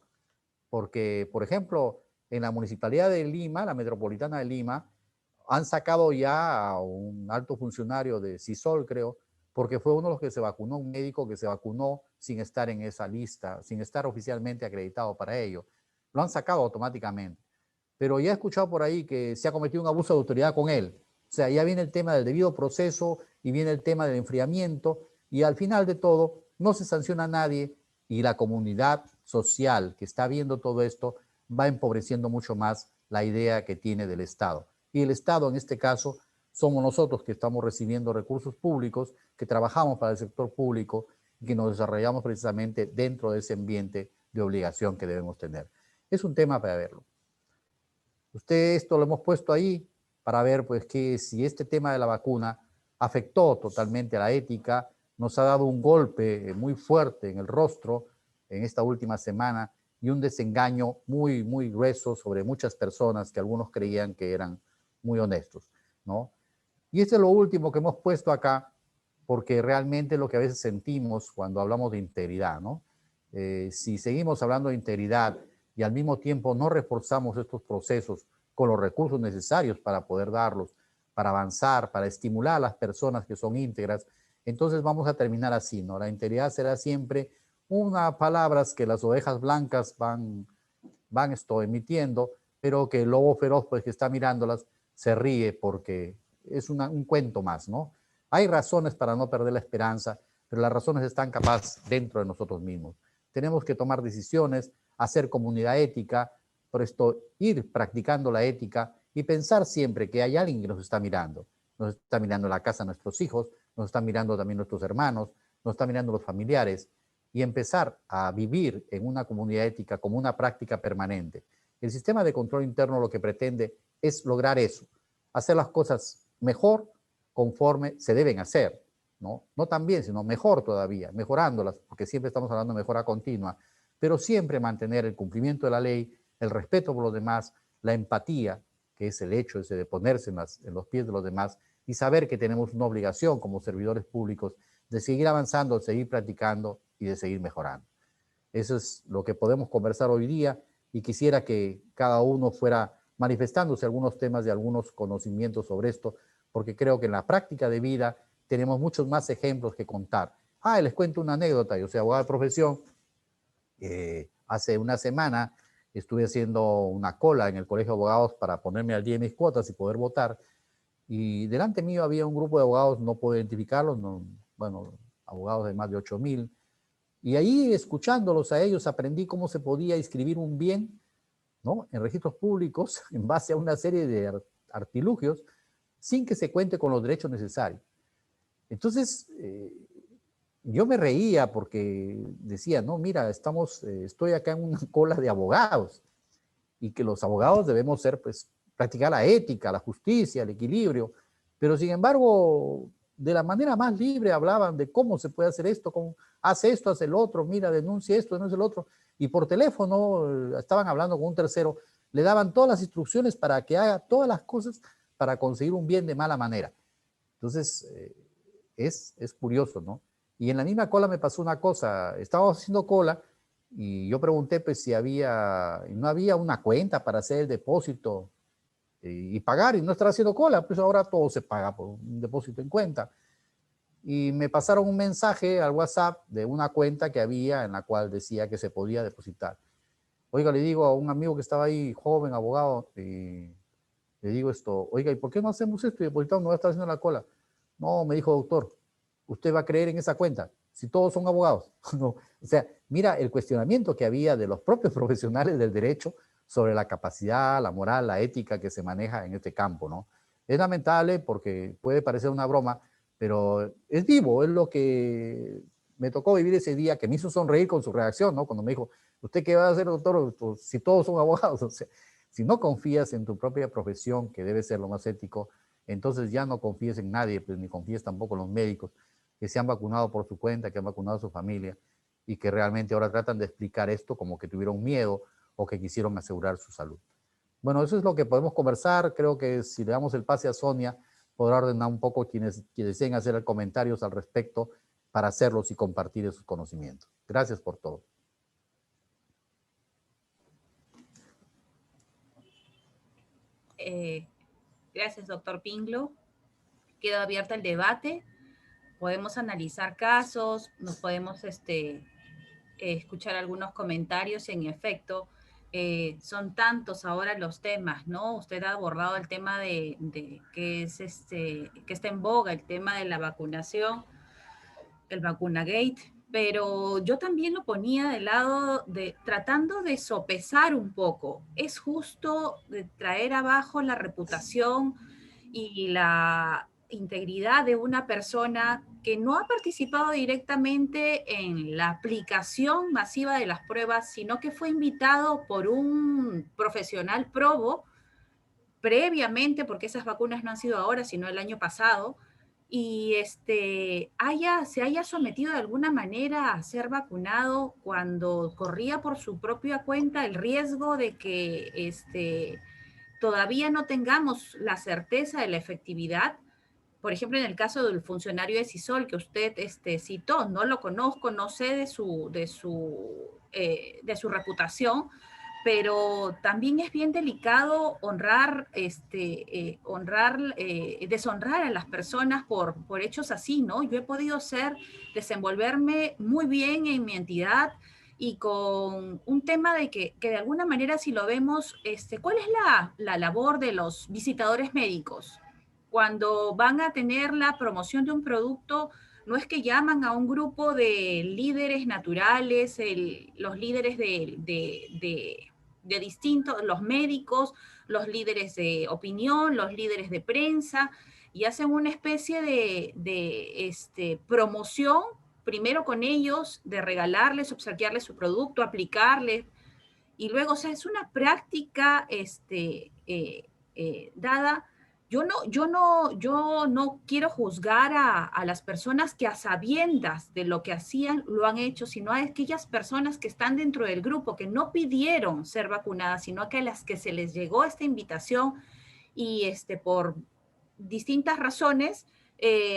Porque, por ejemplo, en la Municipalidad de Lima, la Metropolitana de Lima, han sacado ya a un alto funcionario de CISOL, creo, porque fue uno de los que se vacunó, un médico que se vacunó sin estar en esa lista, sin estar oficialmente acreditado para ello. Lo han sacado automáticamente. Pero ya he escuchado por ahí que se ha cometido un abuso de autoridad con él. O sea, ya viene el tema del debido proceso y viene el tema del enfriamiento y al final de todo no se sanciona a nadie y la comunidad social que está viendo todo esto va empobreciendo mucho más la idea que tiene del Estado. Y el Estado, en este caso, somos nosotros que estamos recibiendo recursos públicos, que trabajamos para el sector público y que nos desarrollamos precisamente dentro de ese ambiente de obligación que debemos tener. Es un tema para verlo. Usted esto lo hemos puesto ahí para ver pues que si este tema de la vacuna afectó totalmente a la ética, nos ha dado un golpe muy fuerte en el rostro en esta última semana y un desengaño muy, muy grueso sobre muchas personas que algunos creían que eran muy honestos, ¿no? Y este es lo último que hemos puesto acá, porque realmente es lo que a veces sentimos cuando hablamos de integridad, ¿no? Si seguimos hablando de integridad y al mismo tiempo no reforzamos estos procesos con los recursos necesarios para poder darlos, para avanzar, para estimular a las personas que son íntegras, entonces vamos a terminar así, ¿no? La integridad será siempre unas palabras que las ovejas blancas van emitiendo, pero que el lobo feroz, pues que está mirándolas, se ríe porque es un cuento más, ¿no? Hay razones para no perder la esperanza, pero las razones están capaz dentro de nosotros mismos. Tenemos que tomar decisiones, hacer comunidad ética, por esto ir practicando la ética y pensar siempre que hay alguien que nos está mirando. Nos está mirando en la casa nuestros hijos, nos están mirando también nuestros hermanos, nos están mirando los familiares y empezar a vivir en una comunidad ética como una práctica permanente. El sistema de control interno lo que pretende es lograr eso, hacer las cosas mejor conforme se deben hacer, ¿no? No tan bien, sino mejor todavía, mejorándolas, porque siempre estamos hablando de mejora continua, pero siempre mantener el cumplimiento de la ley, el respeto por los demás, la empatía, que es el hecho ese de ponerse en los pies de los demás y saber que tenemos una obligación como servidores públicos de seguir avanzando, de seguir practicando y de seguir mejorando. Eso es lo que podemos conversar hoy día y quisiera que cada uno fuera manifestándose algunos temas y algunos conocimientos sobre esto, porque creo que en la práctica de vida tenemos muchos más ejemplos que contar. Les cuento una anécdota. Yo soy abogado de profesión. Hace una semana estuve haciendo una cola en el Colegio de Abogados para ponerme al día de mis cuotas y poder votar. Y delante mío había un grupo de abogados, no puedo identificarlos, no, bueno, abogados de más de 8,000. Y ahí, escuchándolos a ellos, aprendí cómo se podía inscribir un bien, ¿no?, en registros públicos en base a una serie de artilugios sin que se cuente con los derechos necesarios. Entonces, yo me reía porque decía, no, mira, estoy acá en una cola de abogados y que los abogados debemos ser, pues, practicar la ética, la justicia, el equilibrio, pero sin embargo, de la manera más libre hablaban de cómo se puede hacer esto, cómo hace esto, hace el otro, mira, denuncia esto, denuncia el otro, y por teléfono estaban hablando con un tercero, le daban todas las instrucciones para que haga todas las cosas para conseguir un bien de mala manera. Entonces, es curioso, ¿no? Y en la misma cola me pasó una cosa, estábamos haciendo cola y yo pregunté pues si no había una cuenta para hacer el depósito y pagar, y no estar haciendo cola, pues ahora todo se paga por un depósito en cuenta. Y me pasaron un mensaje al WhatsApp de una cuenta que había en la cual decía que se podía depositar. Oiga, le digo a un amigo que estaba ahí, joven, abogado, y le digo esto, oiga, ¿y por qué no hacemos esto y depositamos? No va a estar haciendo la cola. No, me dijo, doctor, usted va a creer en esa cuenta si todos son abogados. No. O sea, mira el cuestionamiento que había de los propios profesionales del derecho sobre la capacidad, la moral, la ética que se maneja en este campo, ¿no? Es lamentable porque puede parecer una broma, pero es vivo, es lo que me tocó vivir ese día, que me hizo sonreír con su reacción, ¿no? Cuando me dijo, ¿usted qué va a hacer, doctor, si todos son abogados? O sea, si no confías en tu propia profesión, que debe ser lo más ético, Entonces ya no confíes en nadie, pues, ni confíes tampoco en los médicos que se han vacunado por su cuenta, que han vacunado a su familia y que realmente ahora tratan de explicar esto como que tuvieron miedo o que quisieron asegurar su salud. Bueno, eso es lo que podemos conversar. Creo que si le damos el pase a Sonia, podrá ordenar un poco quienes deseen hacer comentarios al respecto para hacerlos y compartir esos conocimientos. Gracias por todo. Gracias, doctor Pinglo. Queda abierto el debate. Podemos analizar casos, nos podemos escuchar algunos comentarios. En efecto, son tantos ahora los temas, ¿no? Usted ha abordado el tema de que es que está en boga, el tema de la vacunación, el vacunagate, pero yo también lo ponía del lado de tratando de sopesar un poco. Es justo de traer abajo la reputación y la integridad de una persona que no ha participado directamente en la aplicación masiva de las pruebas, sino que fue invitado por un profesional probo previamente, porque esas vacunas no han sido ahora, sino el año pasado, y se haya sometido de alguna manera a ser vacunado cuando corría por su propia cuenta el riesgo de que todavía no tengamos la certeza de la efectividad. Por ejemplo, en el caso del funcionario de CISOL que usted citó, no lo conozco, no sé de su reputación, pero también es bien delicado deshonrar a las personas por hechos así, ¿no? Yo he podido desenvolverme muy bien en mi entidad y con un tema de que de alguna manera, si lo vemos, ¿cuál es la labor de los visitadores médicos? Cuando van a tener la promoción de un producto, no es que llaman a un grupo de líderes naturales, los líderes de distintos, los médicos, los líderes de opinión, los líderes de prensa, y hacen una especie de promoción, primero con ellos, de regalarles, obsequiarles su producto, aplicarles, y luego, o sea, es una práctica dada. Yo no quiero juzgar a las personas que a sabiendas de lo que hacían lo han hecho, sino a aquellas personas que están dentro del grupo, que no pidieron ser vacunadas, sino que a las que se les llegó esta invitación y por distintas razones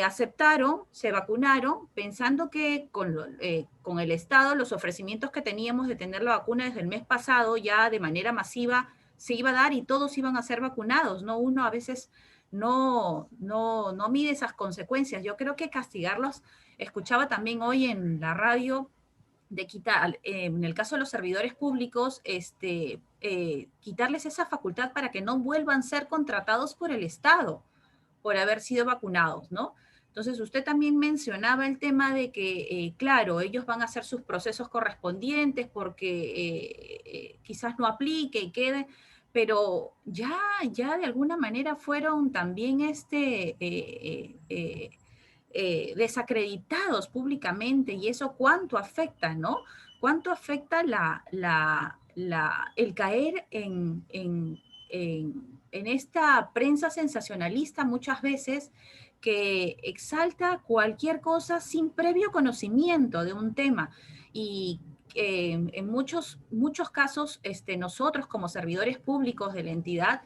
aceptaron, se vacunaron, pensando que con el Estado, los ofrecimientos que teníamos de tener la vacuna desde el mes pasado, ya de manera masiva, se iba a dar y todos iban a ser vacunados, ¿no? Uno a veces no mide esas consecuencias. Yo creo que castigarlos, escuchaba también hoy en la radio, de quitar, en el caso de los servidores públicos, quitarles esa facultad para que no vuelvan a ser contratados por el Estado por haber sido vacunados, ¿no? Entonces, usted también mencionaba el tema de que, claro, ellos van a hacer sus procesos correspondientes porque quizás no aplique y quede, pero ya de alguna manera fueron también desacreditados públicamente, y eso cuánto afecta, ¿no? Cuánto afecta el caer en esta prensa sensacionalista muchas veces que exalta cualquier cosa sin previo conocimiento de un tema. Y en muchos casos, nosotros como servidores públicos de la entidad,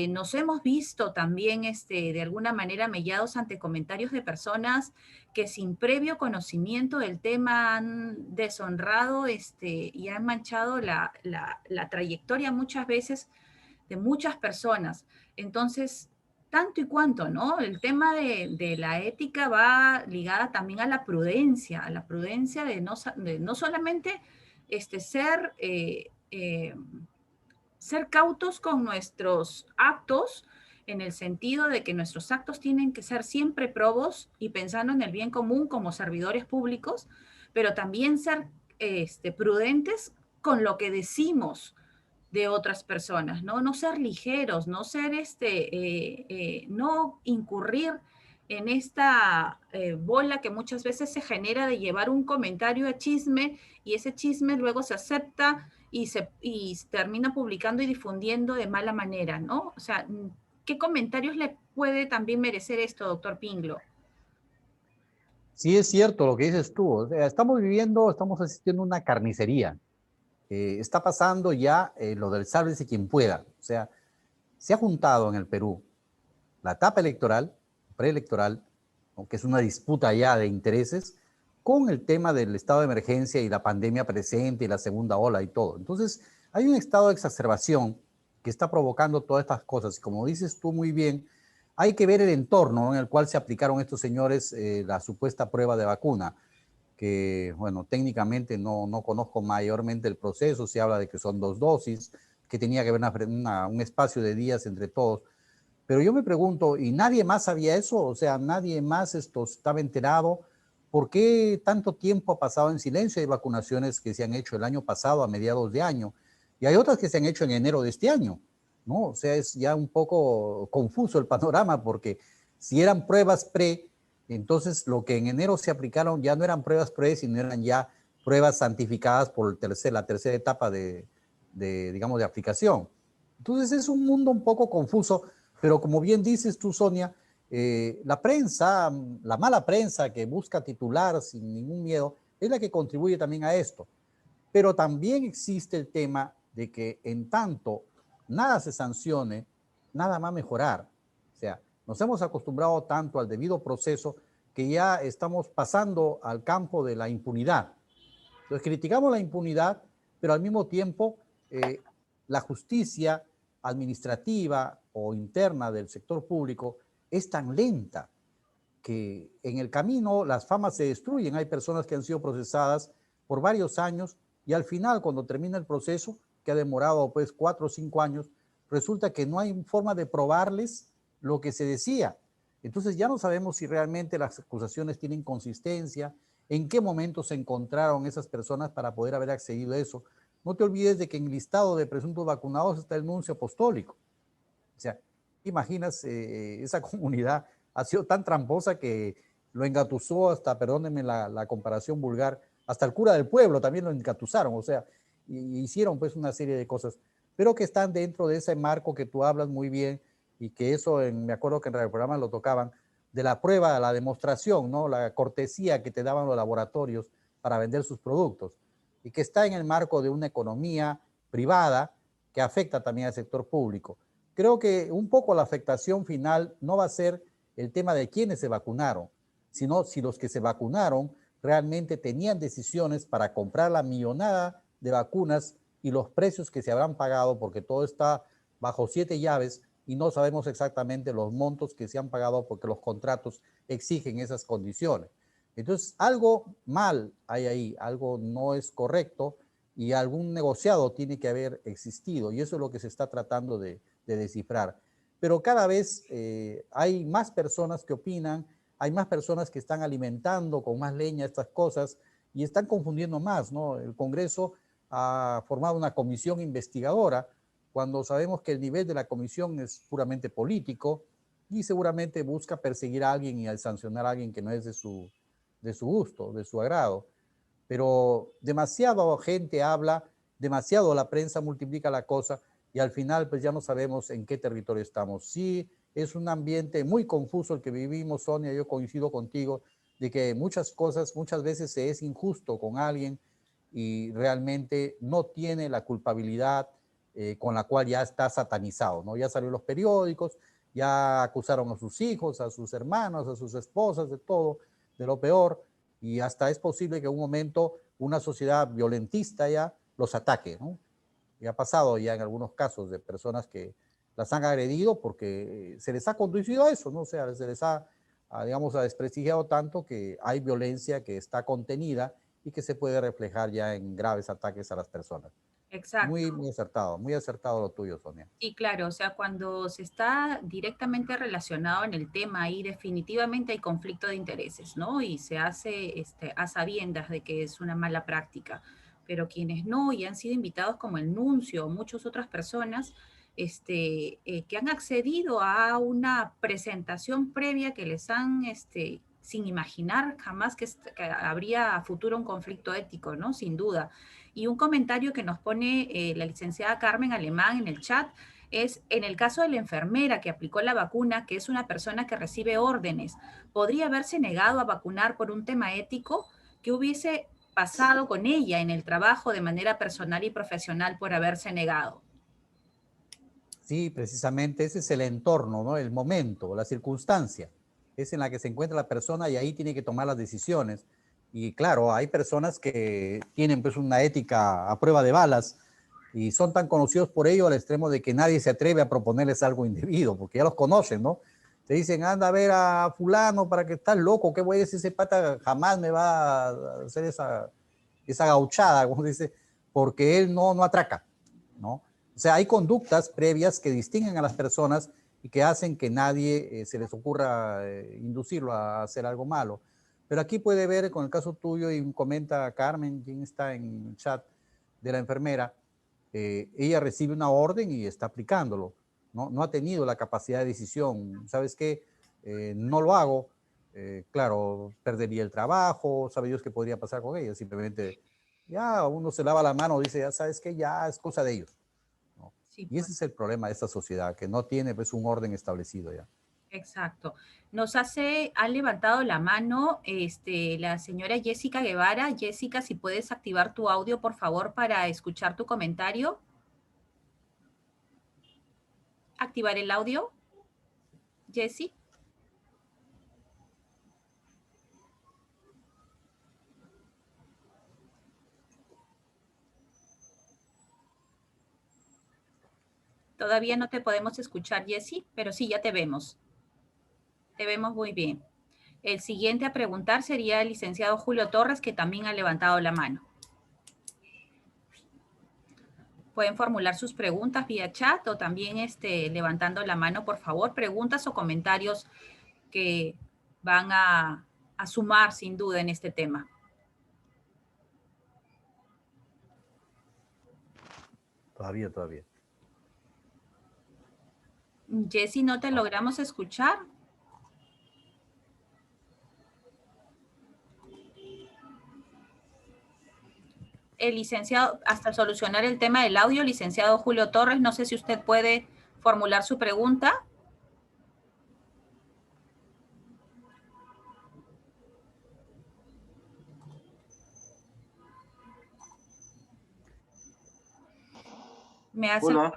nos hemos visto también de alguna manera mellados ante comentarios de personas que sin previo conocimiento del tema han deshonrado y han manchado la trayectoria muchas veces de muchas personas. Entonces, tanto y cuanto, ¿no? El tema de la ética va ligada también a la prudencia de no solamente ser cautos con nuestros actos, en el sentido de que nuestros actos tienen que ser siempre probos y pensando en el bien común como servidores públicos, pero también ser prudentes con lo que decimos de otras personas, ¿no? No ser ligeros, no ser no incurrir en esta bola que muchas veces se genera de llevar un comentario de chisme y ese chisme luego se acepta y se termina publicando y difundiendo de mala manera, ¿no? O sea, ¿Qué comentarios le puede también merecer esto, doctor Pinglo? Sí, es cierto lo que dices tú. O sea, estamos asistiendo a una carnicería. Está pasando ya lo del sálvese quien pueda. O sea, se ha juntado en el Perú la etapa electoral, preelectoral, aunque es una disputa ya de intereses, con el tema del estado de emergencia y la pandemia presente y la segunda ola y todo. Entonces, hay un estado de exacerbación que está provocando todas estas cosas. Y como dices tú muy bien, hay que ver el entorno, ¿no?, en el cual se aplicaron estos señores la supuesta prueba de vacuna, que, bueno, técnicamente no conozco mayormente el proceso. Se habla de que son 2 dosis, que tenía que haber un espacio de días entre todos. Pero yo me pregunto, ¿y nadie más sabía eso? O sea, nadie más estaba enterado. ¿Por qué tanto tiempo ha pasado en silencio? Hay vacunaciones que se han hecho el año pasado, a mediados de año, y hay otras que se han hecho en enero de este año, ¿no? O sea, es ya un poco confuso el panorama, porque si eran pruebas pre, entonces lo que en enero se aplicaron ya no eran pruebas pre, sino eran ya pruebas santificadas por la tercera etapa digamos, de aplicación. Entonces es un mundo un poco confuso, pero como bien dices tú, Sonia, la prensa, la mala prensa que busca titular sin ningún miedo, es la que contribuye también a esto. Pero también existe el tema de que en tanto nada se sancione, nada va a mejorar. O sea, nos hemos acostumbrado tanto al debido proceso que ya estamos pasando al campo de la impunidad. Entonces criticamos la impunidad, pero al mismo tiempo la justicia administrativa o interna del sector público es tan lenta que en el camino las famas se destruyen. Hay personas que han sido procesadas por varios años y al final, cuando termina el proceso, que ha demorado pues 4 o 5 años, resulta que no hay forma de probarles lo que se decía. Entonces ya no sabemos si realmente las acusaciones tienen consistencia, en qué momento se encontraron esas personas para poder haber accedido a eso. No te olvides de que en el listado de presuntos vacunados está el nuncio apostólico. O sea, imaginas, esa comunidad ha sido tan tramposa que lo engatusó hasta, perdónenme la comparación vulgar, hasta el cura del pueblo también lo engatusaron. O sea, hicieron pues una serie de cosas, pero que están dentro de ese marco que tú hablas muy bien, y que eso, me acuerdo que en el programa lo tocaban, de la prueba, la demostración, ¿no? La cortesía que te daban los laboratorios para vender sus productos, y que está en el marco de una economía privada que afecta también al sector público. Creo que un poco la afectación final no va a ser el tema de quiénes se vacunaron, sino si los que se vacunaron realmente tenían decisiones para comprar la millonada de vacunas y los precios que se habrán pagado, porque todo está bajo 7 llaves y no sabemos exactamente los montos que se han pagado porque los contratos exigen esas condiciones. Entonces, algo mal hay ahí, algo no es correcto, y algún negociado tiene que haber existido, y eso es lo que se está tratando de descifrar. Pero cada vez hay más personas que opinan, hay más personas que están alimentando con más leña estas cosas y están confundiendo más, ¿no? El Congreso ha formado una comisión investigadora cuando sabemos que el nivel de la comisión es puramente político, y seguramente busca perseguir a alguien y al sancionar a alguien que no es de su gusto, de su agrado. Pero demasiado gente habla, demasiado la prensa multiplica la cosa, y al final pues ya no sabemos en qué territorio estamos. Sí, es un ambiente muy confuso el que vivimos, Sonia. Yo coincido contigo de que muchas cosas, muchas veces se es injusto con alguien y realmente no tiene la culpabilidad con la cual ya está satanizado, ¿no? Ya salió en los periódicos, ya acusaron a sus hijos, a sus hermanos, a sus esposas, de todo, de lo peor, y hasta es posible que en un momento una sociedad violentista ya los ataque, ¿no? Y ha pasado ya en algunos casos de personas que las han agredido porque se les ha conducido a eso, ¿no? O sea, se les digamos, ha desprestigiado tanto que hay violencia que está contenida y que se puede reflejar ya en graves ataques a las personas. Exacto. Muy acertado lo tuyo, Sonia. Y claro, o sea, cuando se está directamente relacionado en el tema, ahí definitivamente hay conflicto de intereses, ¿no? Y se hace a sabiendas de que es una mala práctica. Pero quienes no y han sido invitados como el nuncio o muchas otras personas que han accedido a una presentación previa que les han, sin imaginar jamás que habría a futuro un conflicto ético, ¿no? Sin duda. Y un comentario que nos pone la licenciada Carmen Alemán en el chat es en el caso de la enfermera que aplicó la vacuna, que es una persona que recibe órdenes, ¿podría haberse negado a vacunar por un tema ético? ¿Qué hubiese pasado con ella en el trabajo de manera personal y profesional por haberse negado? Sí, precisamente ese es el entorno, ¿no? El momento, la circunstancia. Es en la que se encuentra la persona y ahí tiene que tomar las decisiones. Y claro, hay personas que tienen pues una ética a prueba de balas y son tan conocidos por ello al extremo de que nadie se atreve a proponerles algo indebido, porque ya los conocen, ¿no? Te dicen, anda a ver a fulano para que estás loco, ¿qué voy a decir? Ese pata jamás me va a hacer esa gauchada, como dice, porque él no atraca, ¿no? O sea, hay conductas previas que distinguen a las personas y que hacen que nadie se les ocurra inducirlo a hacer algo malo. Pero aquí puede ver con el caso tuyo y comenta Carmen, quien está en el chat de la enfermera, ella recibe una orden y está aplicándolo. No ha tenido la capacidad de decisión. ¿Sabes qué? No lo hago. Claro, perdería el trabajo. ¿Sabe Dios qué podría pasar con ella? Simplemente, ya uno se lava la mano, dice, ya sabes que ya es cosa de ellos, ¿no? Sí, Y ese pues. es el problema de esta sociedad, que no tiene pues un orden establecido ya. Exacto. Ha levantado la mano la señora Jessica Guevara. Jessica, si puedes activar tu audio, por favor, para escuchar tu comentario. Activar el audio, Jessie. Todavía no te podemos escuchar, Jessie, pero sí, ya te vemos. Te vemos muy bien. El siguiente a preguntar sería el licenciado Julio Torres, que también ha levantado la mano. Pueden formular sus preguntas vía chat o también levantando la mano, por favor, preguntas o comentarios que van a sumar sin duda en este tema. Todavía. Jessie, ¿no te logramos escuchar? El licenciado, hasta solucionar el tema del audio, licenciado Julio Torres, no sé si usted puede formular su pregunta. ¿Me hace? Hola.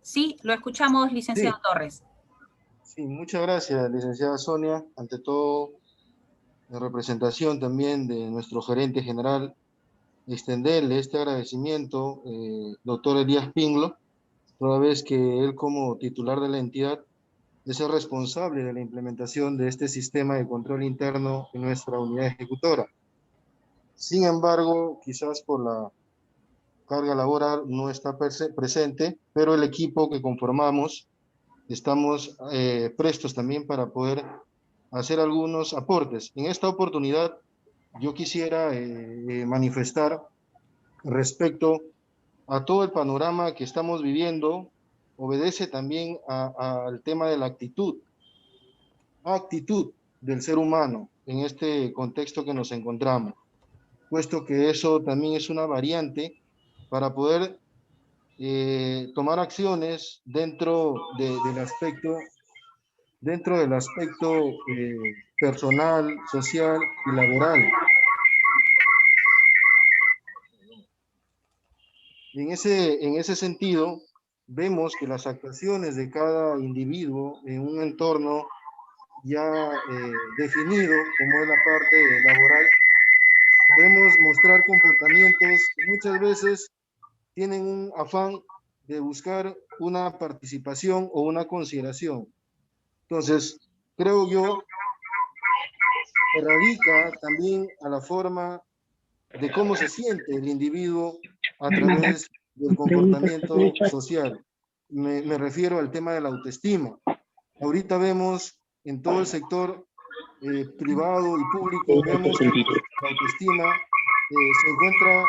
Sí, lo escuchamos, licenciado Sí, Torres. sí, muchas gracias, licenciada Sonia. Ante todo, en representación también de nuestro gerente general, extenderle este agradecimiento, doctor Elías Pinglo, toda vez que él como titular de la entidad es el responsable de la implementación de este sistema de control interno en nuestra unidad ejecutora. Sin embargo, quizás por la carga laboral no está presente, pero el equipo que conformamos estamos prestos también para poder hacer algunos aportes. En esta oportunidad, yo quisiera manifestar respecto a todo el panorama que estamos viviendo, obedece también al tema de la actitud del ser humano en este contexto que nos encontramos, puesto que eso también es una variante para poder tomar acciones dentro del aspecto personal, social y laboral. En ese sentido, vemos que las actuaciones de cada individuo en un entorno ya definido, como es la parte laboral, podemos mostrar comportamientos que muchas veces tienen un afán de buscar una participación o una consideración. Entonces, creo yo que radica también a la forma de cómo se siente el individuo a través del comportamiento social. Me refiero al tema de la autoestima. Ahorita vemos en todo el sector privado y público, vemos que la autoestima se encuentra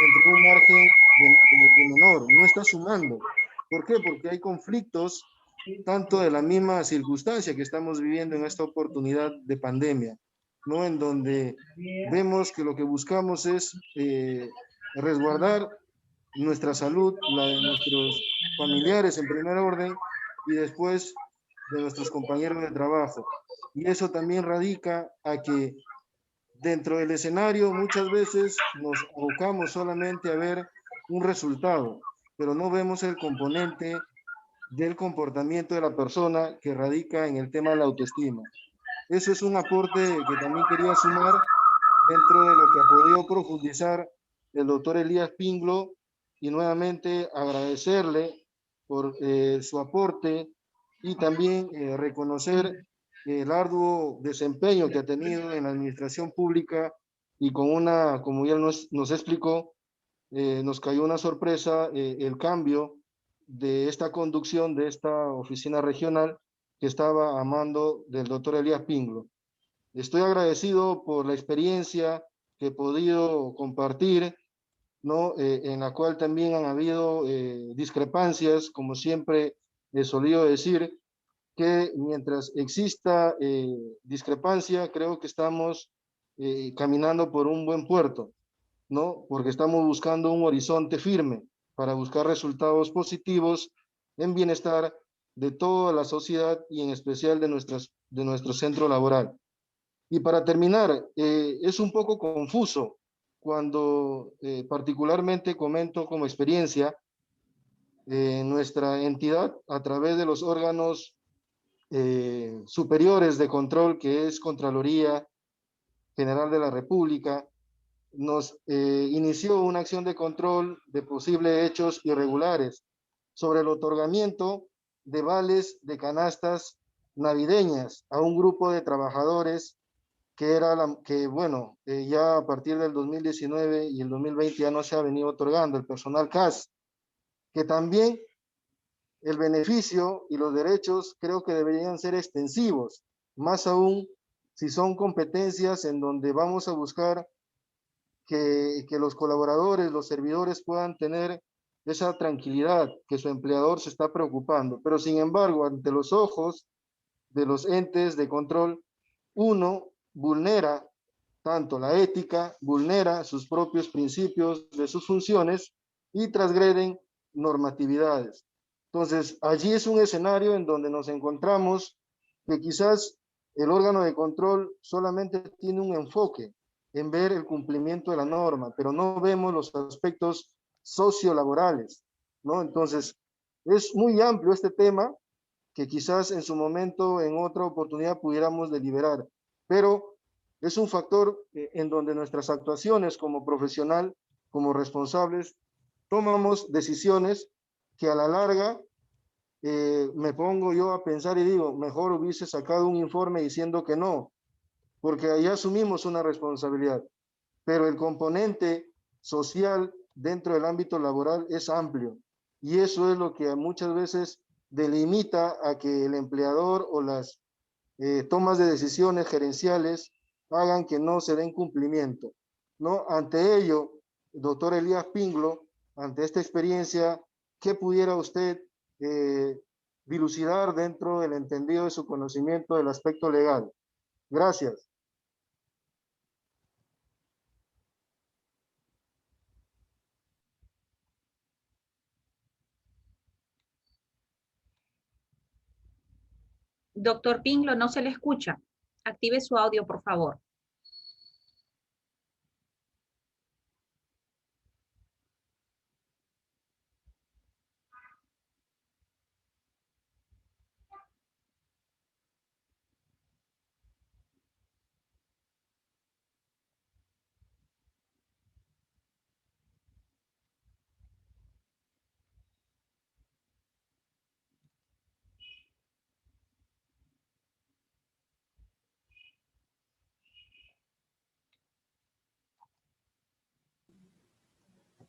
entre un margen de menor, no está sumando. ¿Por qué? Porque hay conflictos tanto de la misma circunstancia que estamos viviendo en esta oportunidad de pandemia, ¿no? En donde vemos que lo que buscamos es resguardar nuestra salud, la de nuestros familiares en primer orden y después de nuestros compañeros de trabajo. Y eso también radica a que dentro del escenario muchas veces nos abocamos solamente a ver un resultado, pero no vemos el componente del comportamiento de la persona que radica en el tema de la autoestima. Eso es un aporte que también quería sumar dentro de lo que ha podido profundizar el doctor Elías Pinglo, y nuevamente agradecerle por su aporte y también reconocer el arduo desempeño que ha tenido en la administración pública, y con una, como ya nos explicó, nos cayó una sorpresa el cambio de esta conducción de esta oficina regional que estaba a mando del doctor Elías Pinglo. Estoy agradecido por la experiencia que he podido compartir, ¿no? En la cual también han habido discrepancias, como siempre he solido decir, que mientras exista discrepancia, creo que estamos caminando por un buen puerto, ¿no? Porque estamos buscando un horizonte firme para buscar resultados positivos en bienestar de toda la sociedad y en especial de nuestro centro laboral. Y para terminar, es un poco confuso cuando particularmente comento como experiencia nuestra entidad a través de los órganos superiores de control, que es Contraloría General de la República, nos inició una acción de control de posibles hechos irregulares sobre el otorgamiento de vales de canastas navideñas a un grupo de trabajadores que bueno, ya a partir del 2019 y el 2020 ya no se ha venido otorgando, el personal CAS, que también el beneficio y los derechos creo que deberían ser extensivos, más aún si son competencias en donde vamos a buscar que los colaboradores, los servidores puedan tener esa tranquilidad que su empleador se está preocupando. Pero sin embargo, ante los ojos de los entes de control, uno vulnera tanto la ética, vulnera sus propios principios de sus funciones y transgreden normatividades. Entonces, allí es un escenario en donde nos encontramos que quizás el órgano de control solamente tiene un enfoque en ver el cumplimiento de la norma, pero no vemos los aspectos sociolaborales, ¿no? Entonces, es muy amplio este tema que quizás en su momento, en otra oportunidad, pudiéramos deliberar, pero es un factor en donde nuestras actuaciones como profesional, como responsables, tomamos decisiones que a la larga me pongo yo a pensar y digo, mejor hubiese sacado un informe diciendo que no, porque ahí asumimos una responsabilidad, pero el componente social dentro del ámbito laboral es amplio, y eso es lo que muchas veces delimita a que el empleador o las tomas de decisiones gerenciales hagan que no se den cumplimiento, ¿no? Ante ello, doctor Elías Pinglo, ante esta experiencia, ¿qué pudiera usted dilucidar dentro del entendido de su conocimiento del aspecto legal? Gracias. Doctor Pinglo, no se le escucha. Active su audio, por favor.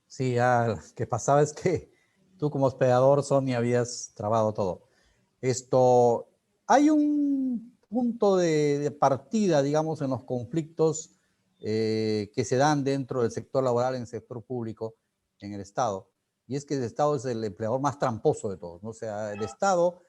Sí, ya lo que pasaba es que tú como hospedador, Sonia, habías trabado todo. Esto, hay un punto de partida, digamos, en los conflictos que se dan dentro del sector laboral, en el sector público, en el Estado. Y es que el Estado es el empleador más tramposo de todos, ¿no? O sea, el Estado,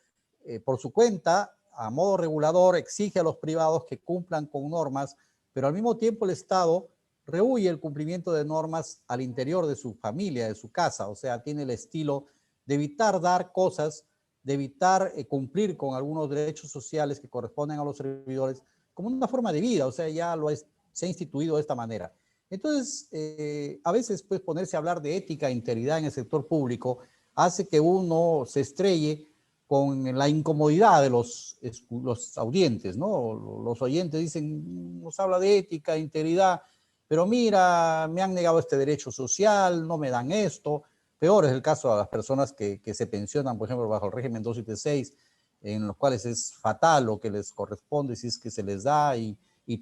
por su cuenta, a modo regulador, exige a los privados que cumplan con normas, pero al mismo tiempo el Estado rehúye el cumplimiento de normas al interior de su familia, de su casa. O sea, tiene el estilo de evitar dar cosas, de evitar cumplir con algunos derechos sociales que corresponden a los servidores como una forma de vida, o sea, ya se ha instituido de esta manera. Entonces, a veces pues ponerse a hablar de ética e integridad en el sector público hace que uno se estrelle con la incomodidad de los audientes, ¿no? Los oyentes dicen, nos habla de ética, integridad, pero mira, me han negado este derecho social, no me dan esto. Peor es el caso de las personas que se pensionan, por ejemplo, bajo el régimen 276, en los cuales es fatal lo que les corresponde si es que se les da y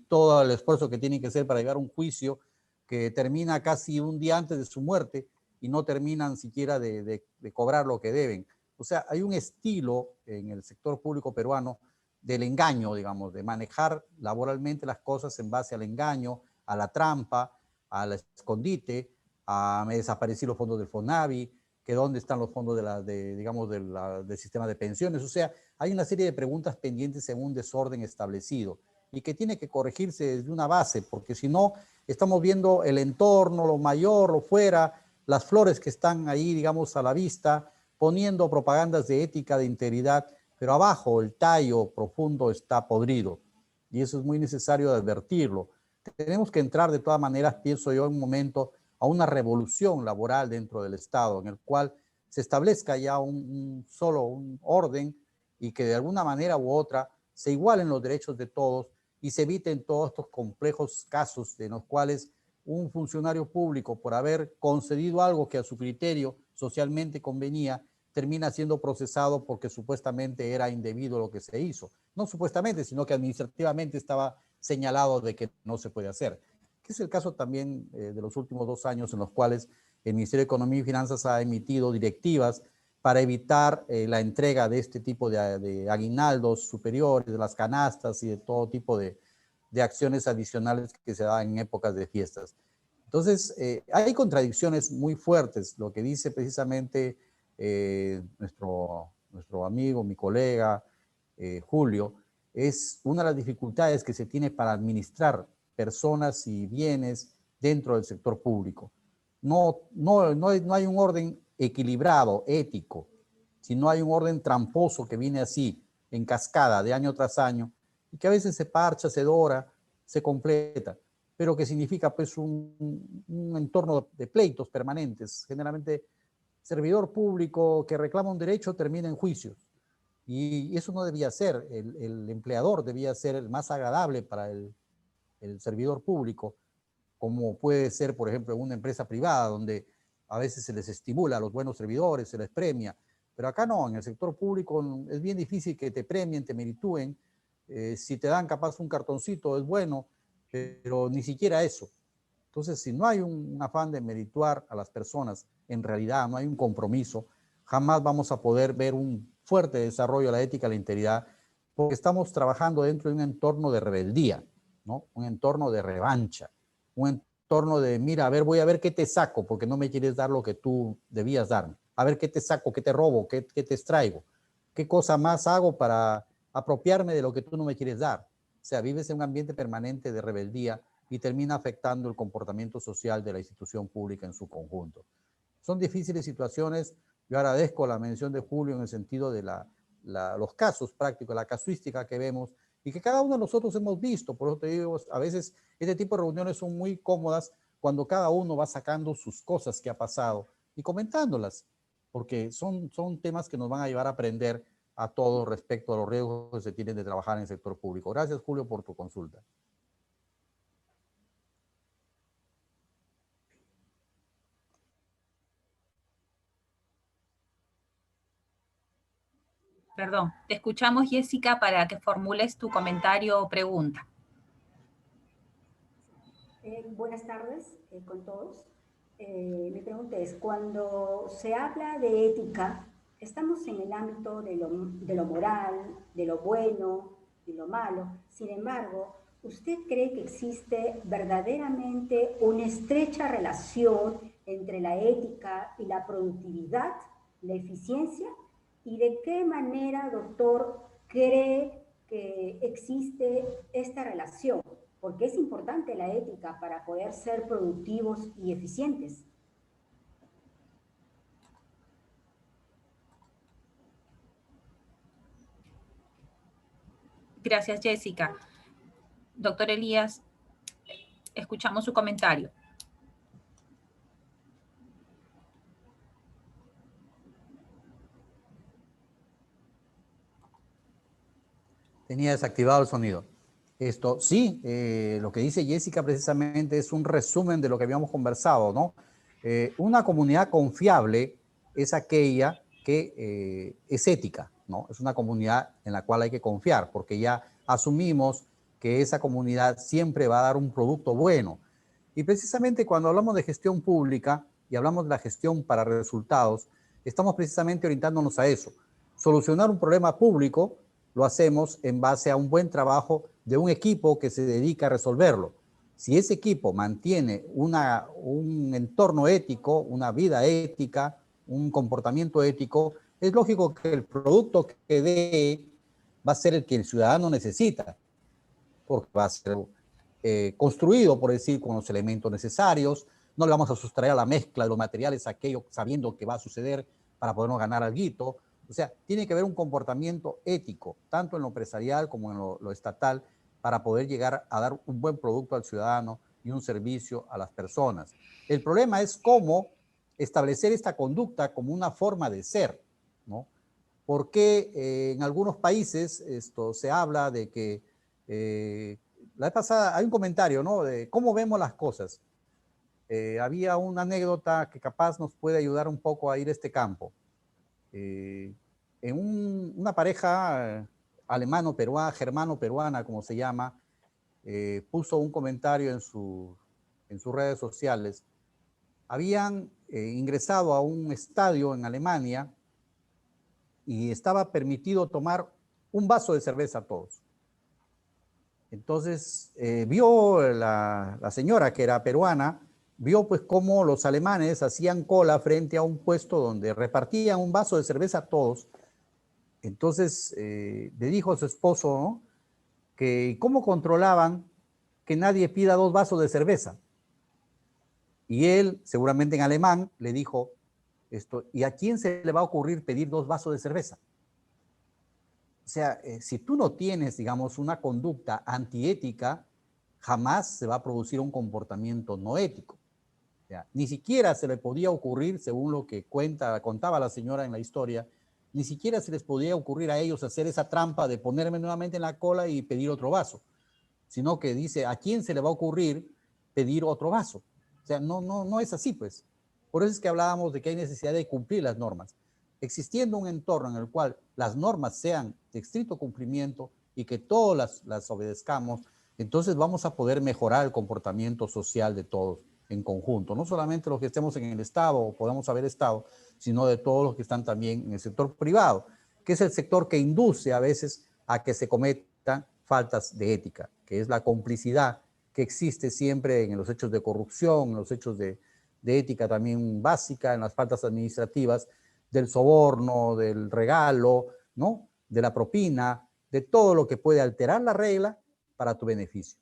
todo el esfuerzo que tienen que hacer para llegar a un juicio que termina casi un día antes de su muerte y no terminan siquiera de cobrar lo que deben. O sea, hay un estilo en el sector público peruano del engaño, digamos, de manejar laboralmente las cosas en base al engaño, a la trampa, al escondite, a me desaparecí los fondos del FONAVI, que dónde están los fondos del sistema de pensiones. O sea, hay una serie de preguntas pendientes en un desorden establecido y que tiene que corregirse desde una base, porque si no, estamos viendo el entorno, lo mayor, lo fuera, las flores que están ahí, digamos, a la vista, poniendo propagandas de ética, de integridad, pero abajo el tallo profundo está podrido y eso es muy necesario advertirlo. Tenemos que entrar de todas maneras, pienso yo, en un momento a una revolución laboral dentro del Estado, en el cual se establezca ya un orden y que de alguna manera u otra se igualen los derechos de todos y se eviten todos estos complejos casos en los cuales un funcionario público, por haber concedido algo que a su criterio socialmente convenía, termina siendo procesado porque supuestamente era indebido lo que se hizo. No supuestamente, sino que administrativamente estaba señalado de que no se puede hacer. Que es el caso también de los últimos 2 años en los cuales el Ministerio de Economía y Finanzas ha emitido directivas para evitar la entrega de este tipo de aguinaldos superiores, de las canastas y de todo tipo de acciones adicionales que se dan en épocas de fiestas. Entonces, hay contradicciones muy fuertes. Lo que dice precisamente nuestro amigo, mi colega Julio, es una de las dificultades que se tiene para administrar personas y bienes dentro del sector público. No hay un orden equilibrado, ético, sino hay un orden tramposo que viene así, en cascada, de año tras año, y que a veces se parcha, se dora, se completa, pero que significa pues un entorno de pleitos permanentes. Generalmente, servidor público que reclama un derecho termina en juicios. Y eso no debía ser, el empleador debía ser el más agradable para el servidor público, como puede ser, por ejemplo, en una empresa privada, donde a veces se les estimula a los buenos servidores, se les premia, pero acá no, en el sector público es bien difícil que te premien, te meritúen, si te dan capaz un cartoncito es bueno, pero ni siquiera eso. Entonces, si no hay un afán de merituar a las personas, en realidad no hay un compromiso, jamás vamos a poder ver un fuerte desarrollo de la ética y la integridad, porque estamos trabajando dentro de un entorno de rebeldía, ¿no? Un entorno de revancha, un entorno de, mira, a ver, voy a ver qué te saco, porque no me quieres dar lo que tú debías darme. A ver qué te saco, qué te robo, qué te extraigo, qué cosa más hago para apropiarme de lo que tú no me quieres dar. O sea, vives en un ambiente permanente de rebeldía y termina afectando el comportamiento social de la institución pública en su conjunto. Son difíciles situaciones. Yo agradezco la mención de Julio en el sentido de los casos prácticos, la casuística que vemos y que cada uno de nosotros hemos visto. Por eso te digo, a veces este tipo de reuniones son muy cómodas cuando cada uno va sacando sus cosas que ha pasado y comentándolas, porque son temas que nos van a llevar a aprender a todos respecto a los riesgos que se tienen de trabajar en el sector público. Gracias, Julio, por tu consulta. Perdón, te escuchamos, Jessica, para que formules tu comentario o pregunta. Buenas tardes con todos. Mi pregunta es, cuando se habla de ética, estamos en el ámbito de lo moral, de lo bueno, de lo malo. Sin embargo, ¿usted cree que existe verdaderamente una estrecha relación entre la ética y la productividad, la eficiencia? ¿Y de qué manera, doctor, cree que existe esta relación? Porque es importante la ética para poder ser productivos y eficientes. Gracias, Jessica. Doctor Elías, escuchamos su comentario. Tenía desactivado el sonido. Esto, sí, lo que dice Jessica precisamente es un resumen de lo que habíamos conversado, ¿no? Una comunidad confiable es aquella que es ética, ¿no? Es una comunidad en la cual hay que confiar, porque ya asumimos que esa comunidad siempre va a dar un producto bueno. Y precisamente cuando hablamos de gestión pública y hablamos de la gestión para resultados, estamos precisamente orientándonos a eso. Solucionar un problema público lo hacemos en base a un buen trabajo de un equipo que se dedica a resolverlo. Si ese equipo mantiene un entorno ético, una vida ética, un comportamiento ético, es lógico que el producto que dé va a ser el que el ciudadano necesita, porque va a ser construido, por decir, con los elementos necesarios. No le vamos a sustraer a la mezcla de los materiales aquello sabiendo que va a suceder para podernos ganar algo. O sea, tiene que haber un comportamiento ético, tanto en lo empresarial como en lo estatal, para poder llegar a dar un buen producto al ciudadano y un servicio a las personas. El problema es cómo establecer esta conducta como una forma de ser, ¿no? Porque en algunos países esto se habla de que la vez pasada hay un comentario, ¿no? De cómo vemos las cosas. Había una anécdota que capaz nos puede ayudar un poco a ir a este campo. Una pareja alemano-peruana, germano-peruana, como se llama, puso un comentario en sus redes sociales. Habían ingresado a un estadio en Alemania y estaba permitido tomar un vaso de cerveza a todos. Entonces vio la señora, que era peruana, vio pues cómo los alemanes hacían cola frente a un puesto donde repartían un vaso de cerveza a todos. Entonces le dijo a su esposo, ¿no?, que cómo controlaban que nadie pida 2 vasos de cerveza. Y él, seguramente en alemán, le dijo esto: ¿y a quién se le va a ocurrir pedir 2 vasos de cerveza? O sea, si tú no tienes, digamos, una conducta antiética, jamás se va a producir un comportamiento no ético. O sea, ni siquiera se le podía ocurrir, según lo que contaba la señora en la historia, ni siquiera se les podía ocurrir a ellos hacer esa trampa de ponerme nuevamente en la cola y pedir otro vaso, sino que dice, ¿a quién se le va a ocurrir pedir otro vaso? O sea, no es así, pues. Por eso es que hablábamos de que hay necesidad de cumplir las normas. Existiendo un entorno en el cual las normas sean de estricto cumplimiento y que todos las obedezcamos, entonces vamos a poder mejorar el comportamiento social de todos en conjunto. No solamente los que estemos en el Estado o podamos haber estado, sino de todos los que están también en el sector privado, que es el sector que induce a veces a que se cometan faltas de ética, que es la complicidad que existe siempre en los hechos de corrupción, en los hechos de ética también básica, en las faltas administrativas, del soborno, del regalo, ¿no?, de la propina, de todo lo que puede alterar la regla para tu beneficio.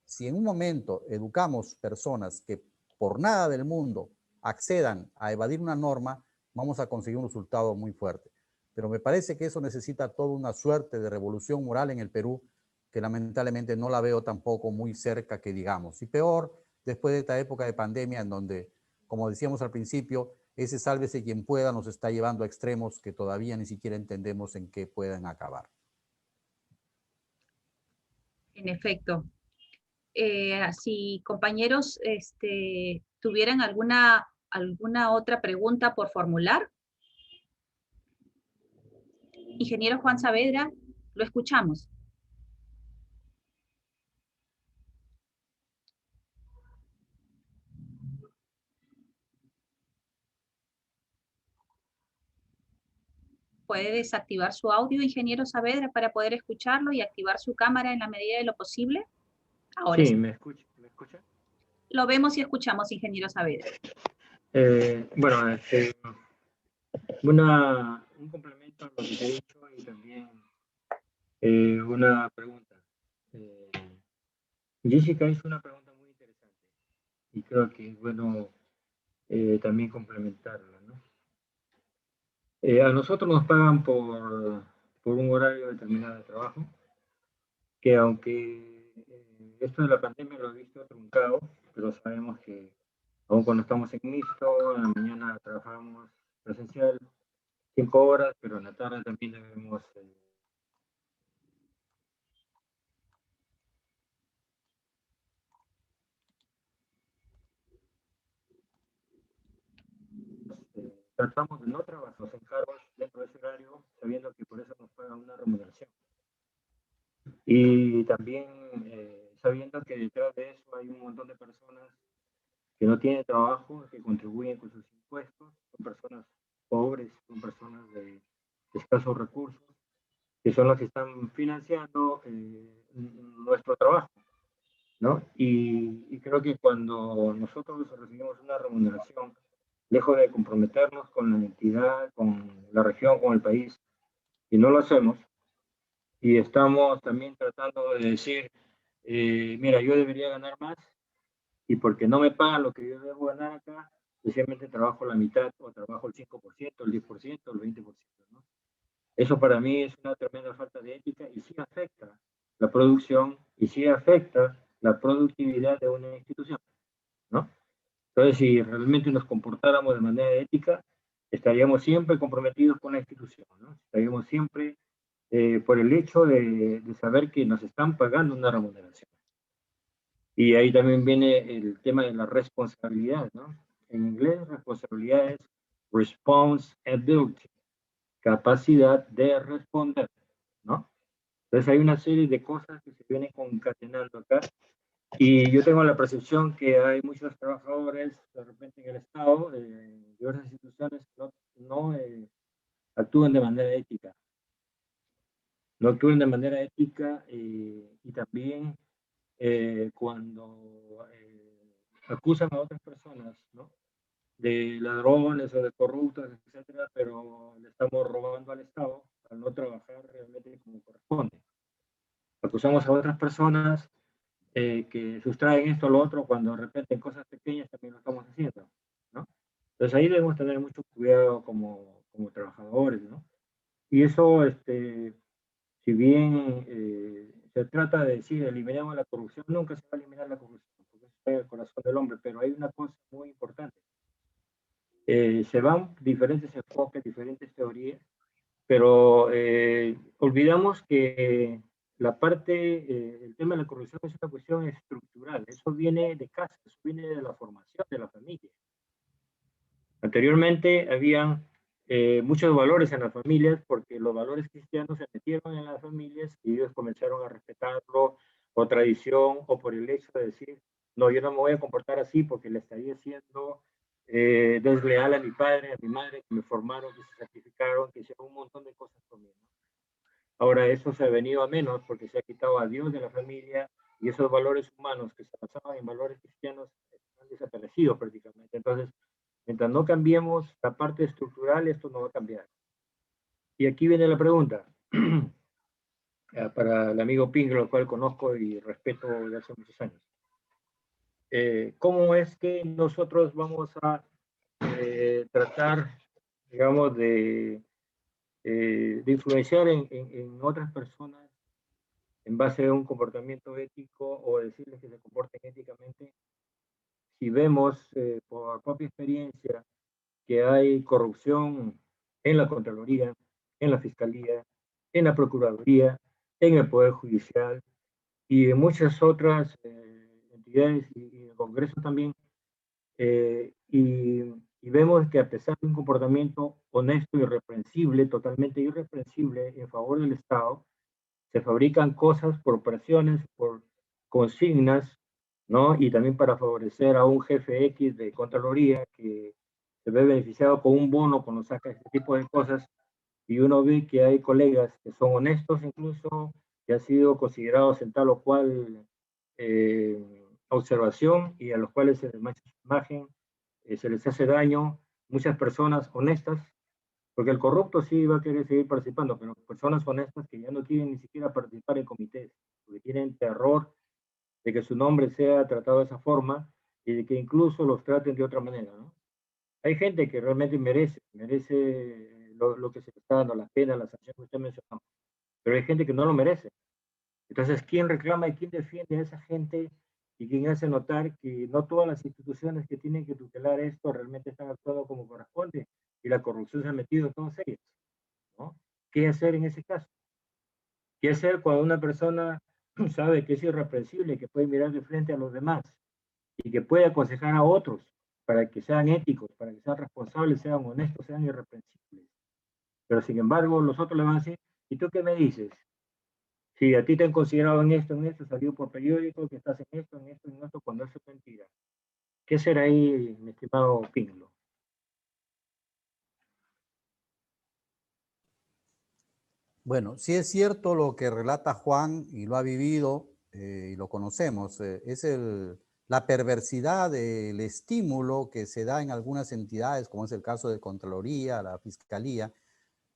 Si en un momento educamos personas que por nada del mundo accedan a evadir una norma, vamos a conseguir un resultado muy fuerte. Pero me parece que eso necesita toda una suerte de revolución moral en el Perú, que lamentablemente no la veo tampoco muy cerca, que digamos. Y peor, después de esta época de pandemia en donde, como decíamos al principio, ese sálvese quien pueda nos está llevando a extremos que todavía ni siquiera entendemos en qué puedan acabar. En efecto. Si compañeros tuvieran alguna otra pregunta por formular. Ingeniero Juan Saavedra, lo escuchamos. ¿Puede desactivar su audio, ingeniero Saavedra, para poder escucharlo y activar su cámara en la medida de lo posible? Ahora sí, sí. ¿me escucha? Lo vemos y escuchamos, ingeniero Saavedra. Bueno, un complemento a lo que te he dicho y también una pregunta. Jessica hizo una pregunta muy interesante y creo que es bueno también complementarla, ¿no? A nosotros nos pagan por un horario determinado de trabajo que aunque esto de la pandemia lo he visto truncado, pero sabemos que aún cuando estamos en mixto, en la mañana trabajamos presencial 5 horas, pero en la tarde también debemos tratamos de no trabajar los encargos dentro de ese horario, sabiendo que por eso nos pagan una remuneración. Y también sabiendo que detrás de eso hay un montón de personas que no tienen trabajo, que contribuyen con sus impuestos, son personas pobres, son personas de escasos recursos, que son las que están financiando nuestro trabajo, ¿no? Y creo que cuando nosotros recibimos una remuneración, lejos de comprometernos con la entidad, con la región, con el país, y no lo hacemos, y estamos también tratando de decir, mira, yo debería ganar más, y porque no me pagan lo que yo debo ganar acá, especialmente trabajo la mitad, o trabajo el 5%, el 10%, el 20%, ¿no? Eso para mí es una tremenda falta de ética y sí afecta la producción y sí afecta la productividad de una institución, ¿no? Entonces, si realmente nos comportáramos de manera ética, estaríamos siempre comprometidos con la institución, ¿no? Estaríamos siempre por el hecho de saber que nos están pagando una remuneración. Y ahí también viene el tema de la responsabilidad, ¿no? En inglés, responsabilidad es responsibility, capacidad de responder, ¿no? Entonces hay una serie de cosas que se vienen concatenando acá y yo tengo la percepción que hay muchos trabajadores de repente en el Estado, de diversas instituciones, no actúan de manera ética, no actúan de manera ética y también cuando acusan a otras personas, ¿no? De ladrones o de corruptos, etcétera, pero le estamos robando al Estado al no trabajar realmente como corresponde. Acusamos a otras personas que sustraen esto o lo otro cuando de repente en cosas pequeñas también lo estamos haciendo, ¿no? Entonces ahí debemos tener mucho cuidado como trabajadores, ¿no? Y eso, si bien se trata de decir eliminemos la corrupción, nunca se va a eliminar la corrupción, porque eso está en el corazón del hombre, pero hay una cosa muy importante. Se van diferentes enfoques, diferentes teorías, pero olvidamos que la parte, el tema de la corrupción es una cuestión estructural, eso viene de casa, eso viene de la formación de la familia. Anteriormente habían muchos valores en las familias porque los valores cristianos se metieron en las familias y ellos comenzaron a respetarlo por tradición o por el hecho de decir, no, yo no me voy a comportar así porque le estaría siendo desleal a mi padre, a mi madre, que me formaron, que se sacrificaron, que hicieron un montón de cosas por mí, ¿no? Ahora eso se ha venido a menos porque se ha quitado a Dios de la familia y esos valores humanos que se basaban en valores cristianos han desaparecido prácticamente. Entonces, mientras no cambiemos la parte estructural, esto no va a cambiar. Y aquí viene la pregunta, para el amigo Ping, lo cual conozco y respeto de hace muchos años. ¿Cómo es que nosotros vamos a tratar, digamos, de influenciar en otras personas en base a un comportamiento ético o decirles que se comporten éticamente, si vemos por propia experiencia que hay corrupción en la Contraloría, en la Fiscalía, en la Procuraduría, en el Poder Judicial y en muchas otras entidades y el Congreso también, y vemos que a pesar de un comportamiento honesto y irreprensible, totalmente irreprensible en favor del Estado, se fabrican cosas por operaciones, por consignas, ¿no? Y también para favorecer a un jefe X de Contraloría que se ve beneficiado con un bono cuando saca este tipo de cosas y uno ve que hay colegas que son honestos incluso, que han sido considerados en tal o cual observación y a los cuales se les mancha su imagen, se les hace daño, muchas personas honestas porque el corrupto sí va a querer seguir participando, pero personas honestas que ya no quieren ni siquiera participar en comités, porque tienen terror de que su nombre sea tratado de esa forma y de que incluso los traten de otra manera, ¿no? Hay gente que realmente merece lo que se le está dando, las penas, las sanciones que usted mencionó, pero hay gente que no lo merece. Entonces, ¿quién reclama y quién defiende a esa gente y quién hace notar que no todas las instituciones que tienen que tutelar esto realmente están actuando como corresponde y la corrupción se ha metido en todas ellas, ¿no? ¿Qué hacer en ese caso? ¿Qué hacer cuando una persona sabe que es irreprensible, que puede mirar de frente a los demás y que puede aconsejar a otros para que sean éticos, para que sean responsables, sean honestos, sean irreprensibles? Pero sin embargo, los otros le van a decir, ¿y tú qué me dices? Si a ti te han considerado en esto, salió por periódico, que estás en esto, cuando eso es mentira. ¿Qué hacer ahí, mi estimado Pinglo? Bueno, sí es cierto lo que relata Juan y lo ha vivido y lo conocemos. Es la perversidad del estímulo que se da en algunas entidades, como es el caso de Contraloría, la Fiscalía,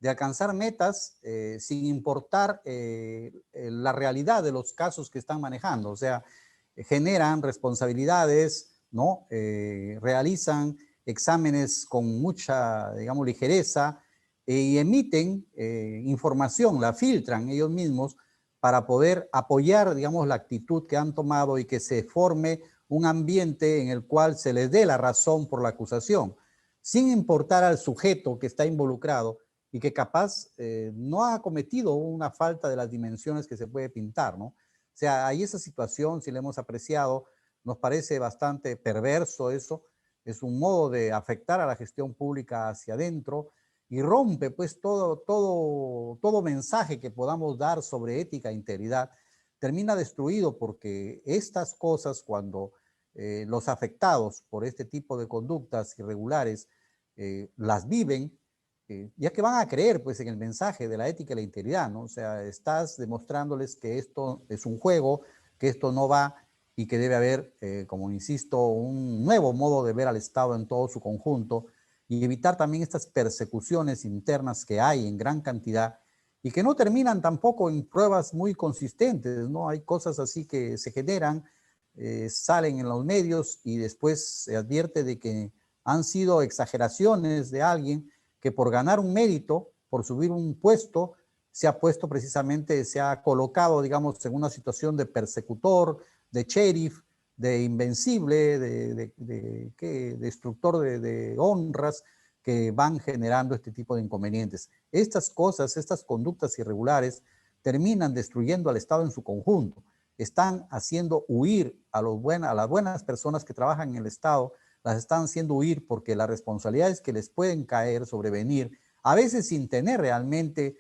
de alcanzar metas sin importar la realidad de los casos que están manejando. O sea, generan responsabilidades, ¿no? Realizan exámenes con mucha, digamos, ligereza y emiten información, la filtran ellos mismos para poder apoyar, digamos, la actitud que han tomado y que se forme un ambiente en el cual se les dé la razón por la acusación, sin importar al sujeto que está involucrado y que capaz no ha cometido una falta de las dimensiones que se puede pintar, ¿no? O sea, hay esa situación, si la hemos apreciado, nos parece bastante perverso eso, es un modo de afectar a la gestión pública hacia adentro y rompe pues todo mensaje que podamos dar sobre ética e integridad, termina destruido porque estas cosas cuando los afectados por este tipo de conductas irregulares las viven, ya que van a creer pues en el mensaje de la ética y la integridad, ¿no? O sea, estás demostrándoles que esto es un juego, que esto no va y que debe haber, como insisto, un nuevo modo de ver al Estado en todo su conjunto y evitar también estas persecuciones internas que hay en gran cantidad y que no terminan tampoco en pruebas muy consistentes, ¿no? Hay cosas así que se generan, salen en los medios y después se advierte de que han sido exageraciones de alguien que por ganar un mérito, por subir un puesto, se ha puesto precisamente, se ha colocado, digamos, en una situación de persecutor, de sheriff, de invencible, de destructor de honras, que van generando este tipo de inconvenientes. Estas cosas, estas conductas irregulares, terminan destruyendo al Estado en su conjunto. Están haciendo huir a las buenas personas que trabajan en el Estado, las están haciendo huir porque las responsabilidades que les pueden caer, sobrevenir, a veces sin tener realmente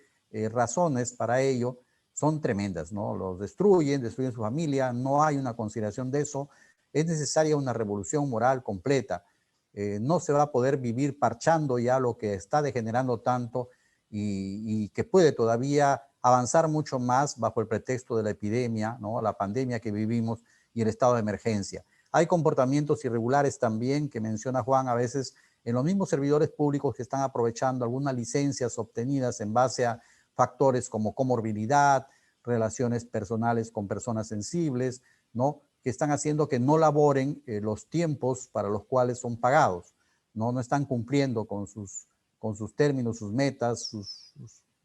razones para ello, son tremendas, ¿no? Los destruyen su familia, no hay una consideración de eso, es necesaria una revolución moral completa. No se va a poder vivir parchando ya lo que está degenerando tanto y que puede todavía avanzar mucho más bajo el pretexto de la epidemia, ¿no? La pandemia que vivimos y el estado de emergencia. Hay comportamientos irregulares también que menciona Juan a veces en los mismos servidores públicos que están aprovechando algunas licencias obtenidas en base a factores como comorbilidad, relaciones personales con personas sensibles, ¿no? Que están haciendo que no laboren los tiempos para los cuales son pagados, ¿no? No están cumpliendo con sus términos, sus metas,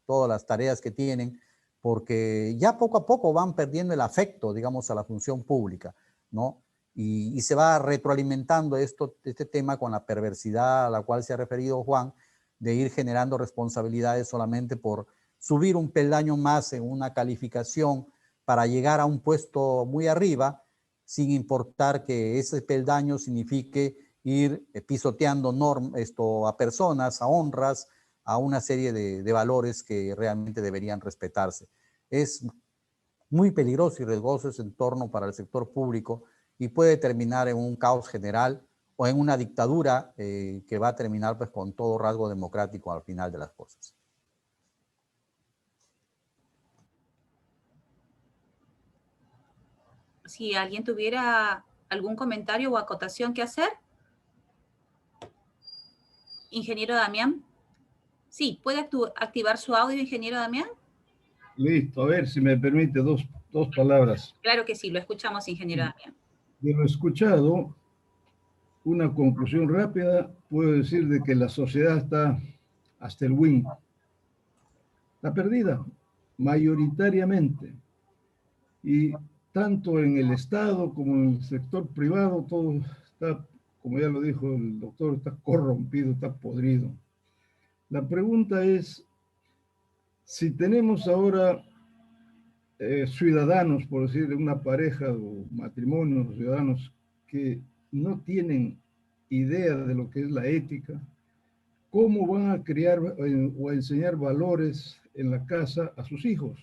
todas las tareas que tienen, porque ya poco a poco van perdiendo el afecto, digamos, a la función pública, ¿no? Y se va retroalimentando este tema con la perversidad a la cual se ha referido Juan, de ir generando responsabilidades solamente por subir un peldaño más en una calificación para llegar a un puesto muy arriba, sin importar que ese peldaño signifique ir pisoteando a personas, a honras, a una serie de valores que realmente deberían respetarse. Es muy peligroso y riesgoso ese entorno para el sector público y puede terminar en un caos general o en una dictadura que va a terminar pues, con todo rasgo democrático al final de las cosas. Si alguien tuviera algún comentario o acotación que hacer. Ingeniero Damián. Sí, ¿puede activar su audio, ingeniero Damián? Listo, a ver si me permite dos palabras. Claro que sí, lo escuchamos, ingeniero Damián. De lo escuchado, una conclusión rápida, puedo decir de que la sociedad está hasta el win. Está perdida, mayoritariamente. Y tanto en el Estado como en el sector privado, todo está, como ya lo dijo el doctor, está corrompido, está podrido. La pregunta es, si tenemos ahora ciudadanos, por decir, una pareja o matrimonio, ciudadanos que no tienen idea de lo que es la ética, ¿cómo van a criar o a enseñar valores en la casa a sus hijos?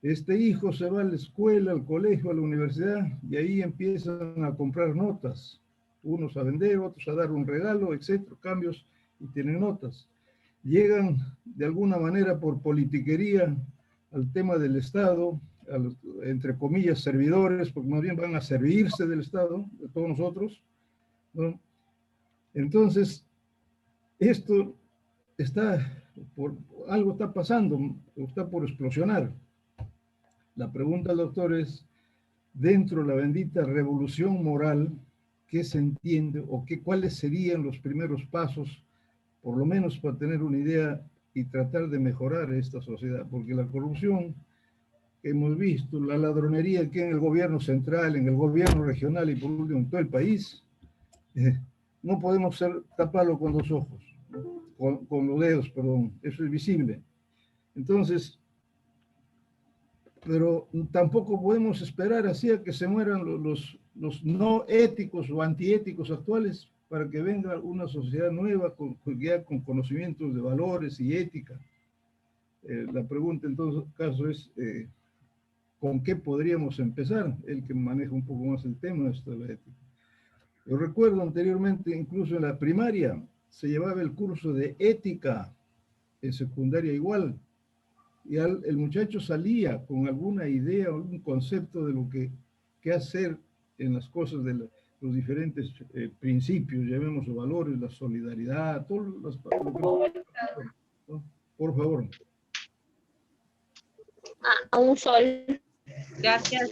Este hijo se va a la escuela, al colegio, a la universidad, y ahí empiezan a comprar notas. Unos a vender, otros a dar un regalo, etcétera, cambios, y tienen notas. Llegan de alguna manera por politiquería al tema del Estado, a los, entre comillas, servidores, porque más bien van a servirse del Estado, de todos nosotros, ¿no? Entonces, esto está, algo está pasando, está por explosionar. La pregunta, doctor, es, dentro de la bendita revolución moral, ¿qué se entiende o cuáles serían los primeros pasos, por lo menos para tener una idea y tratar de mejorar esta sociedad? Porque la corrupción que hemos visto, la ladronería que en el gobierno central, en el gobierno regional y por último en todo el país, no podemos taparlo con los ojos, ¿no? Con los dedos, perdón, eso es visible. Entonces, pero tampoco podemos esperar así a que se mueran los no éticos o antiéticos actuales para que venga una sociedad nueva con conocimientos de valores y ética. La pregunta en todo caso es, ¿con qué podríamos empezar? El que maneja un poco más el tema de la ética. Yo recuerdo anteriormente, incluso en la primaria, se llevaba el curso de ética, en secundaria igual, y el muchacho salía con alguna idea, algún concepto de lo que hacer en las cosas de los diferentes principios, llamémoslo valores, la solidaridad, todas las... ¿no? Por favor. A un sol. Gracias,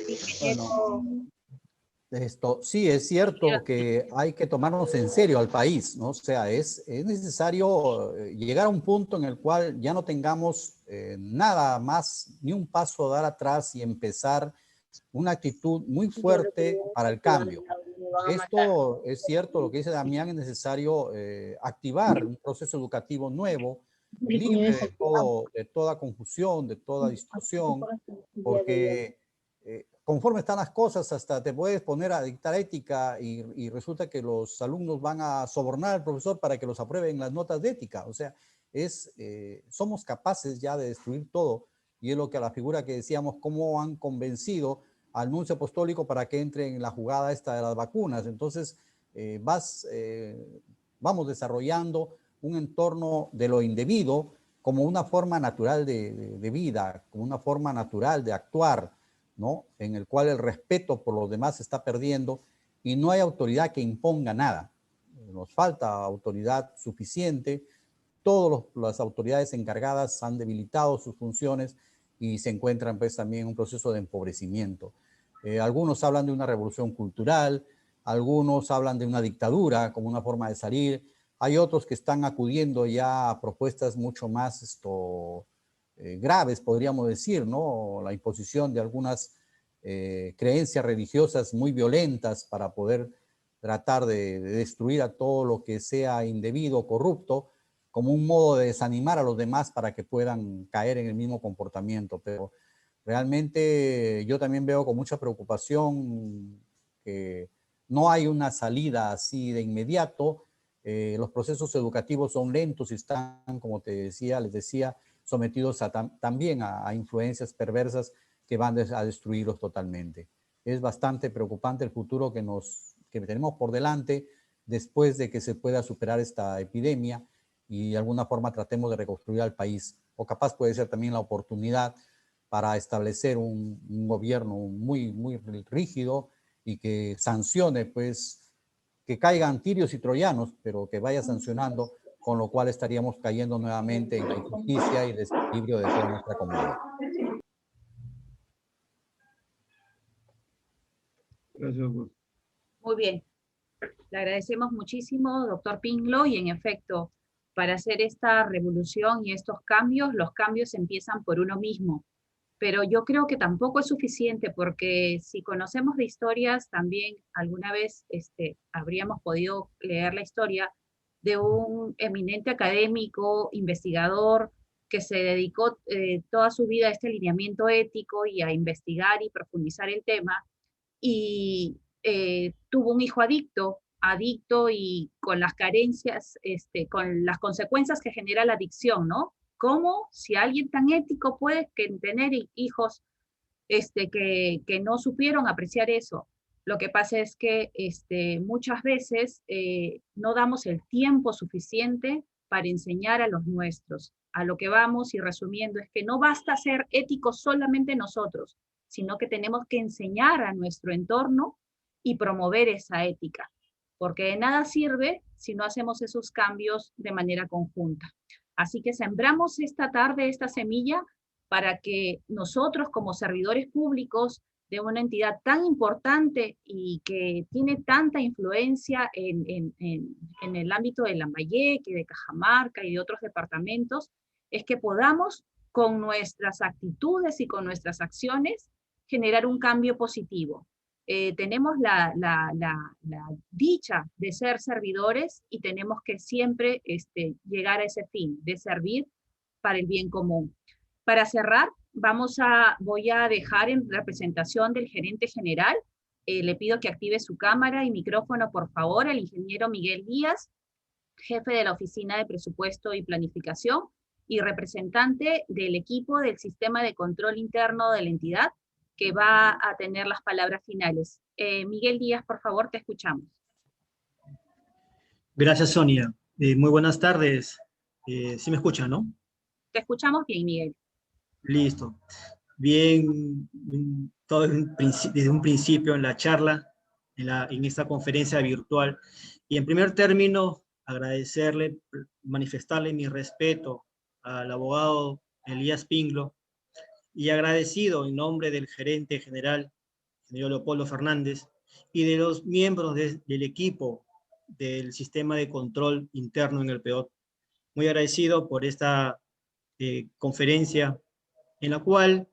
Bueno, sí, es cierto que hay que tomarnos en serio al país, ¿no? O sea, es necesario llegar a un punto en el cual ya no tengamos nada más, ni un paso a dar atrás y empezar una actitud muy fuerte para el cambio. Esto es cierto, lo que dice Damián, es necesario activar un proceso educativo nuevo, libre de toda confusión, de toda distorsión, porque conforme están las cosas, hasta te puedes poner a dictar ética y resulta que los alumnos van a sobornar al profesor para que los aprueben las notas de ética. O sea, somos capaces ya de destruir todo, y es lo que a la figura que decíamos, cómo han convencido al nuncio apostólico para que entre en la jugada esta de las vacunas. Entonces, vamos desarrollando un entorno de lo indebido como una forma natural de vida, como una forma natural de actuar, ¿no? En el cual el respeto por los demás se está perdiendo y no hay autoridad que imponga nada. Nos falta autoridad suficiente. Todas las autoridades encargadas han debilitado sus funciones y se encuentran pues también en un proceso de empobrecimiento. Algunos hablan de una revolución cultural, algunos hablan de una dictadura como una forma de salir. Hay otros que están acudiendo ya a propuestas mucho más graves, podríamos decir, ¿no? La imposición de algunas creencias religiosas muy violentas para poder tratar de destruir a todo lo que sea indebido, corrupto, como un modo de desanimar a los demás para que puedan caer en el mismo comportamiento. Pero realmente yo también veo con mucha preocupación que no hay una salida así de inmediato. Los procesos educativos son lentos y están, como les decía, sometidos también a influencias perversas que van a destruirlos totalmente. Es bastante preocupante el futuro que tenemos por delante después de que se pueda superar esta epidemia y de alguna forma tratemos de reconstruir al país. O capaz puede ser también la oportunidad para establecer un gobierno muy, muy rígido y que sancione, pues, que caigan tirios y troyanos, pero que vaya sancionando, con lo cual estaríamos cayendo nuevamente en la injusticia y el desequilibrio de toda nuestra comunidad. Gracias. Muy bien. Le agradecemos muchísimo, doctor Pinglo, y en efecto, para hacer esta revolución y estos cambios, los cambios empiezan por uno mismo. pero yo creo que tampoco es suficiente, porque si conocemos de historias, también alguna vez habríamos podido leer la historia de un eminente académico, investigador, que se dedicó toda su vida a este lineamiento ético y a investigar y profundizar el tema, y tuvo un hijo adicto y con las carencias, con las consecuencias que genera la adicción, ¿no? ¿Cómo si alguien tan ético puede tener hijos que no supieron apreciar eso? Lo que pasa es que muchas veces no damos el tiempo suficiente para enseñar a los nuestros. A lo que vamos, y resumiendo, es que no basta ser éticos solamente nosotros, sino que tenemos que enseñar a nuestro entorno y promover esa ética, porque de nada sirve si no hacemos esos cambios de manera conjunta. Así que sembramos esta tarde esta semilla para que nosotros, como servidores públicos de una entidad tan importante y que tiene tanta influencia en el ámbito de Lambayeque, de Cajamarca y de otros departamentos, es que podamos, con nuestras actitudes y con nuestras acciones, generar un cambio positivo. Tenemos la dicha de ser servidores y tenemos que siempre llegar a ese fin, de servir para el bien común. Para cerrar, voy a dejar en representación del gerente general, le pido que active su cámara y micrófono, por favor, al ingeniero Miguel Díaz, jefe de la Oficina de Presupuesto y Planificación y representante del equipo del Sistema de Control Interno de la entidad, que va a tener las palabras finales. Miguel Díaz, por favor, te escuchamos. Gracias, Sonia. Muy buenas tardes. ¿Sí me escuchan, no? Te escuchamos bien, Miguel. Listo. Bien, todo desde un principio en la charla, en esta conferencia virtual. Y en primer término, agradecerle, manifestarle mi respeto al abogado Elías Pinglo, y agradecido en nombre del gerente general, señor Leopoldo Fernández, y de los miembros del equipo del sistema de control interno en el PEOT. Muy agradecido por esta conferencia, en la cual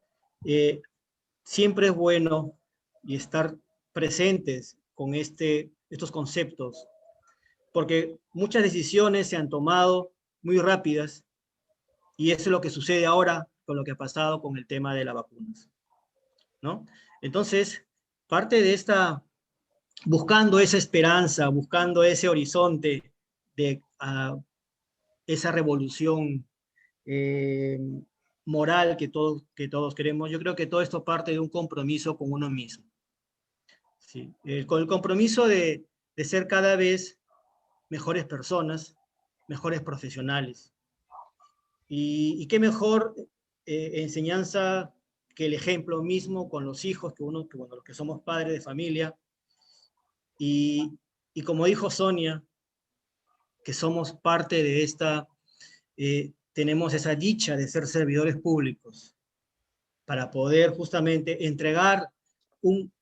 siempre es bueno y estar presentes con estos conceptos, porque muchas decisiones se han tomado muy rápidas, y eso es lo que sucede ahora con lo que ha pasado con el tema de las vacunas, ¿no? Entonces, parte de buscando esa esperanza, buscando ese horizonte de esa revolución moral que todos queremos, yo creo que todo esto parte de un compromiso con uno mismo. ¿Sí? Con el compromiso de ser cada vez mejores personas, mejores profesionales. Y qué mejor enseñanza que el ejemplo mismo con los hijos, los que somos padres de familia. Y como dijo Sonia, que somos parte de tenemos esa dicha de ser servidores públicos para poder justamente entregar un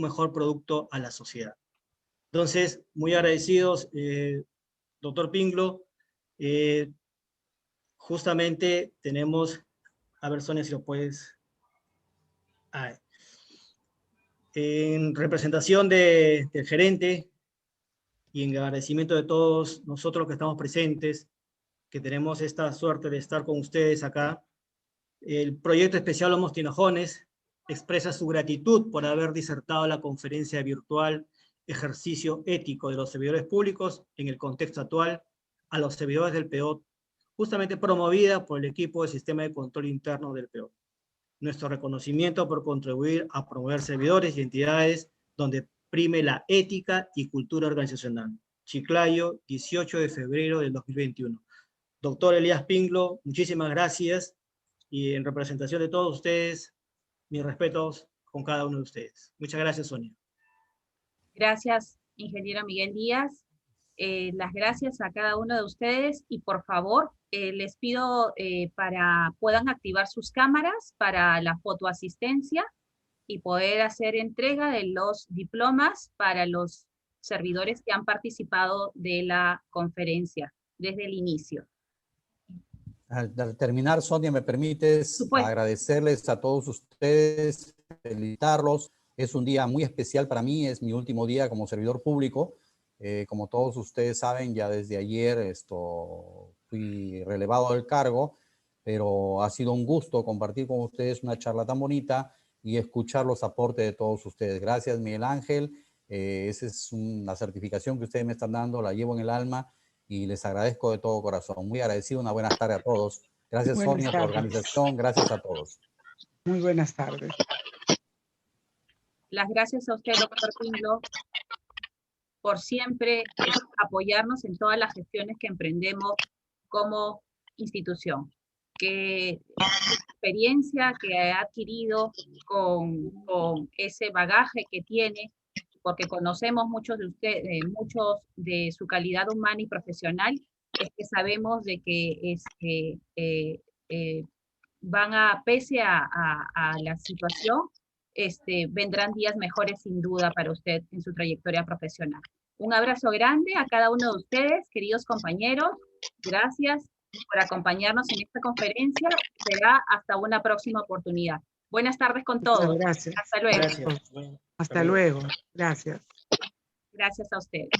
mejor producto a la sociedad. Entonces, muy agradecidos, doctor Pinglo. Justamente tenemos, a ver, Sonia, si lo puedes. En representación del gerente y en agradecimiento de todos nosotros que estamos presentes, que tenemos esta suerte de estar con ustedes acá, el Proyecto Especial Homos Tinojones expresa su gratitud por haber disertado la conferencia virtual Ejercicio Ético de los Servidores Públicos en el contexto actual a los servidores del PEOT, justamente promovida por el equipo del Sistema de Control Interno del PEOT. Nuestro reconocimiento por contribuir a promover servidores y entidades donde prime la ética y cultura organizacional. Chiclayo, 18 de febrero del 2021. Doctor Elías Pinglo, muchísimas gracias, y en representación de todos ustedes, mis respetos con cada uno de ustedes. Muchas gracias, Sonia. Gracias, ingeniero Miguel Díaz. Las gracias a cada uno de ustedes, y por favor, les pido para puedan activar sus cámaras para la fotoasistencia y poder hacer entrega de los diplomas para los servidores que han participado de la conferencia desde el inicio. Al terminar, Sonia, ¿me permites agradecerles a todos ustedes, felicitarlos? Es un día muy especial para mí, es mi último día como servidor público. Como todos ustedes saben, ya desde ayer fui relevado del cargo, pero ha sido un gusto compartir con ustedes una charla tan bonita y escuchar los aportes de todos ustedes. Gracias, Miguel Ángel. Esa es una certificación que ustedes me están dando, la llevo en el alma y les agradezco de todo corazón. Muy agradecido, una buena tarde a todos. Gracias, Sonia, por la organización. Gracias a todos. Muy buenas tardes. Las gracias a usted, doctor Pinglo, por siempre apoyarnos en todas las gestiones que emprendemos como institución. Que la experiencia que ha adquirido con ese bagaje que tiene, porque conocemos muchos de ustedes, muchos de su calidad humana y profesional, es que sabemos de que pese a la situación, vendrán días mejores sin duda para usted en su trayectoria profesional. Un abrazo grande a cada uno de ustedes, queridos compañeros. Gracias por acompañarnos en esta conferencia. Será hasta una próxima oportunidad. Buenas tardes con todos. Gracias. Hasta luego. Gracias. Hasta luego. Gracias. Gracias a ustedes.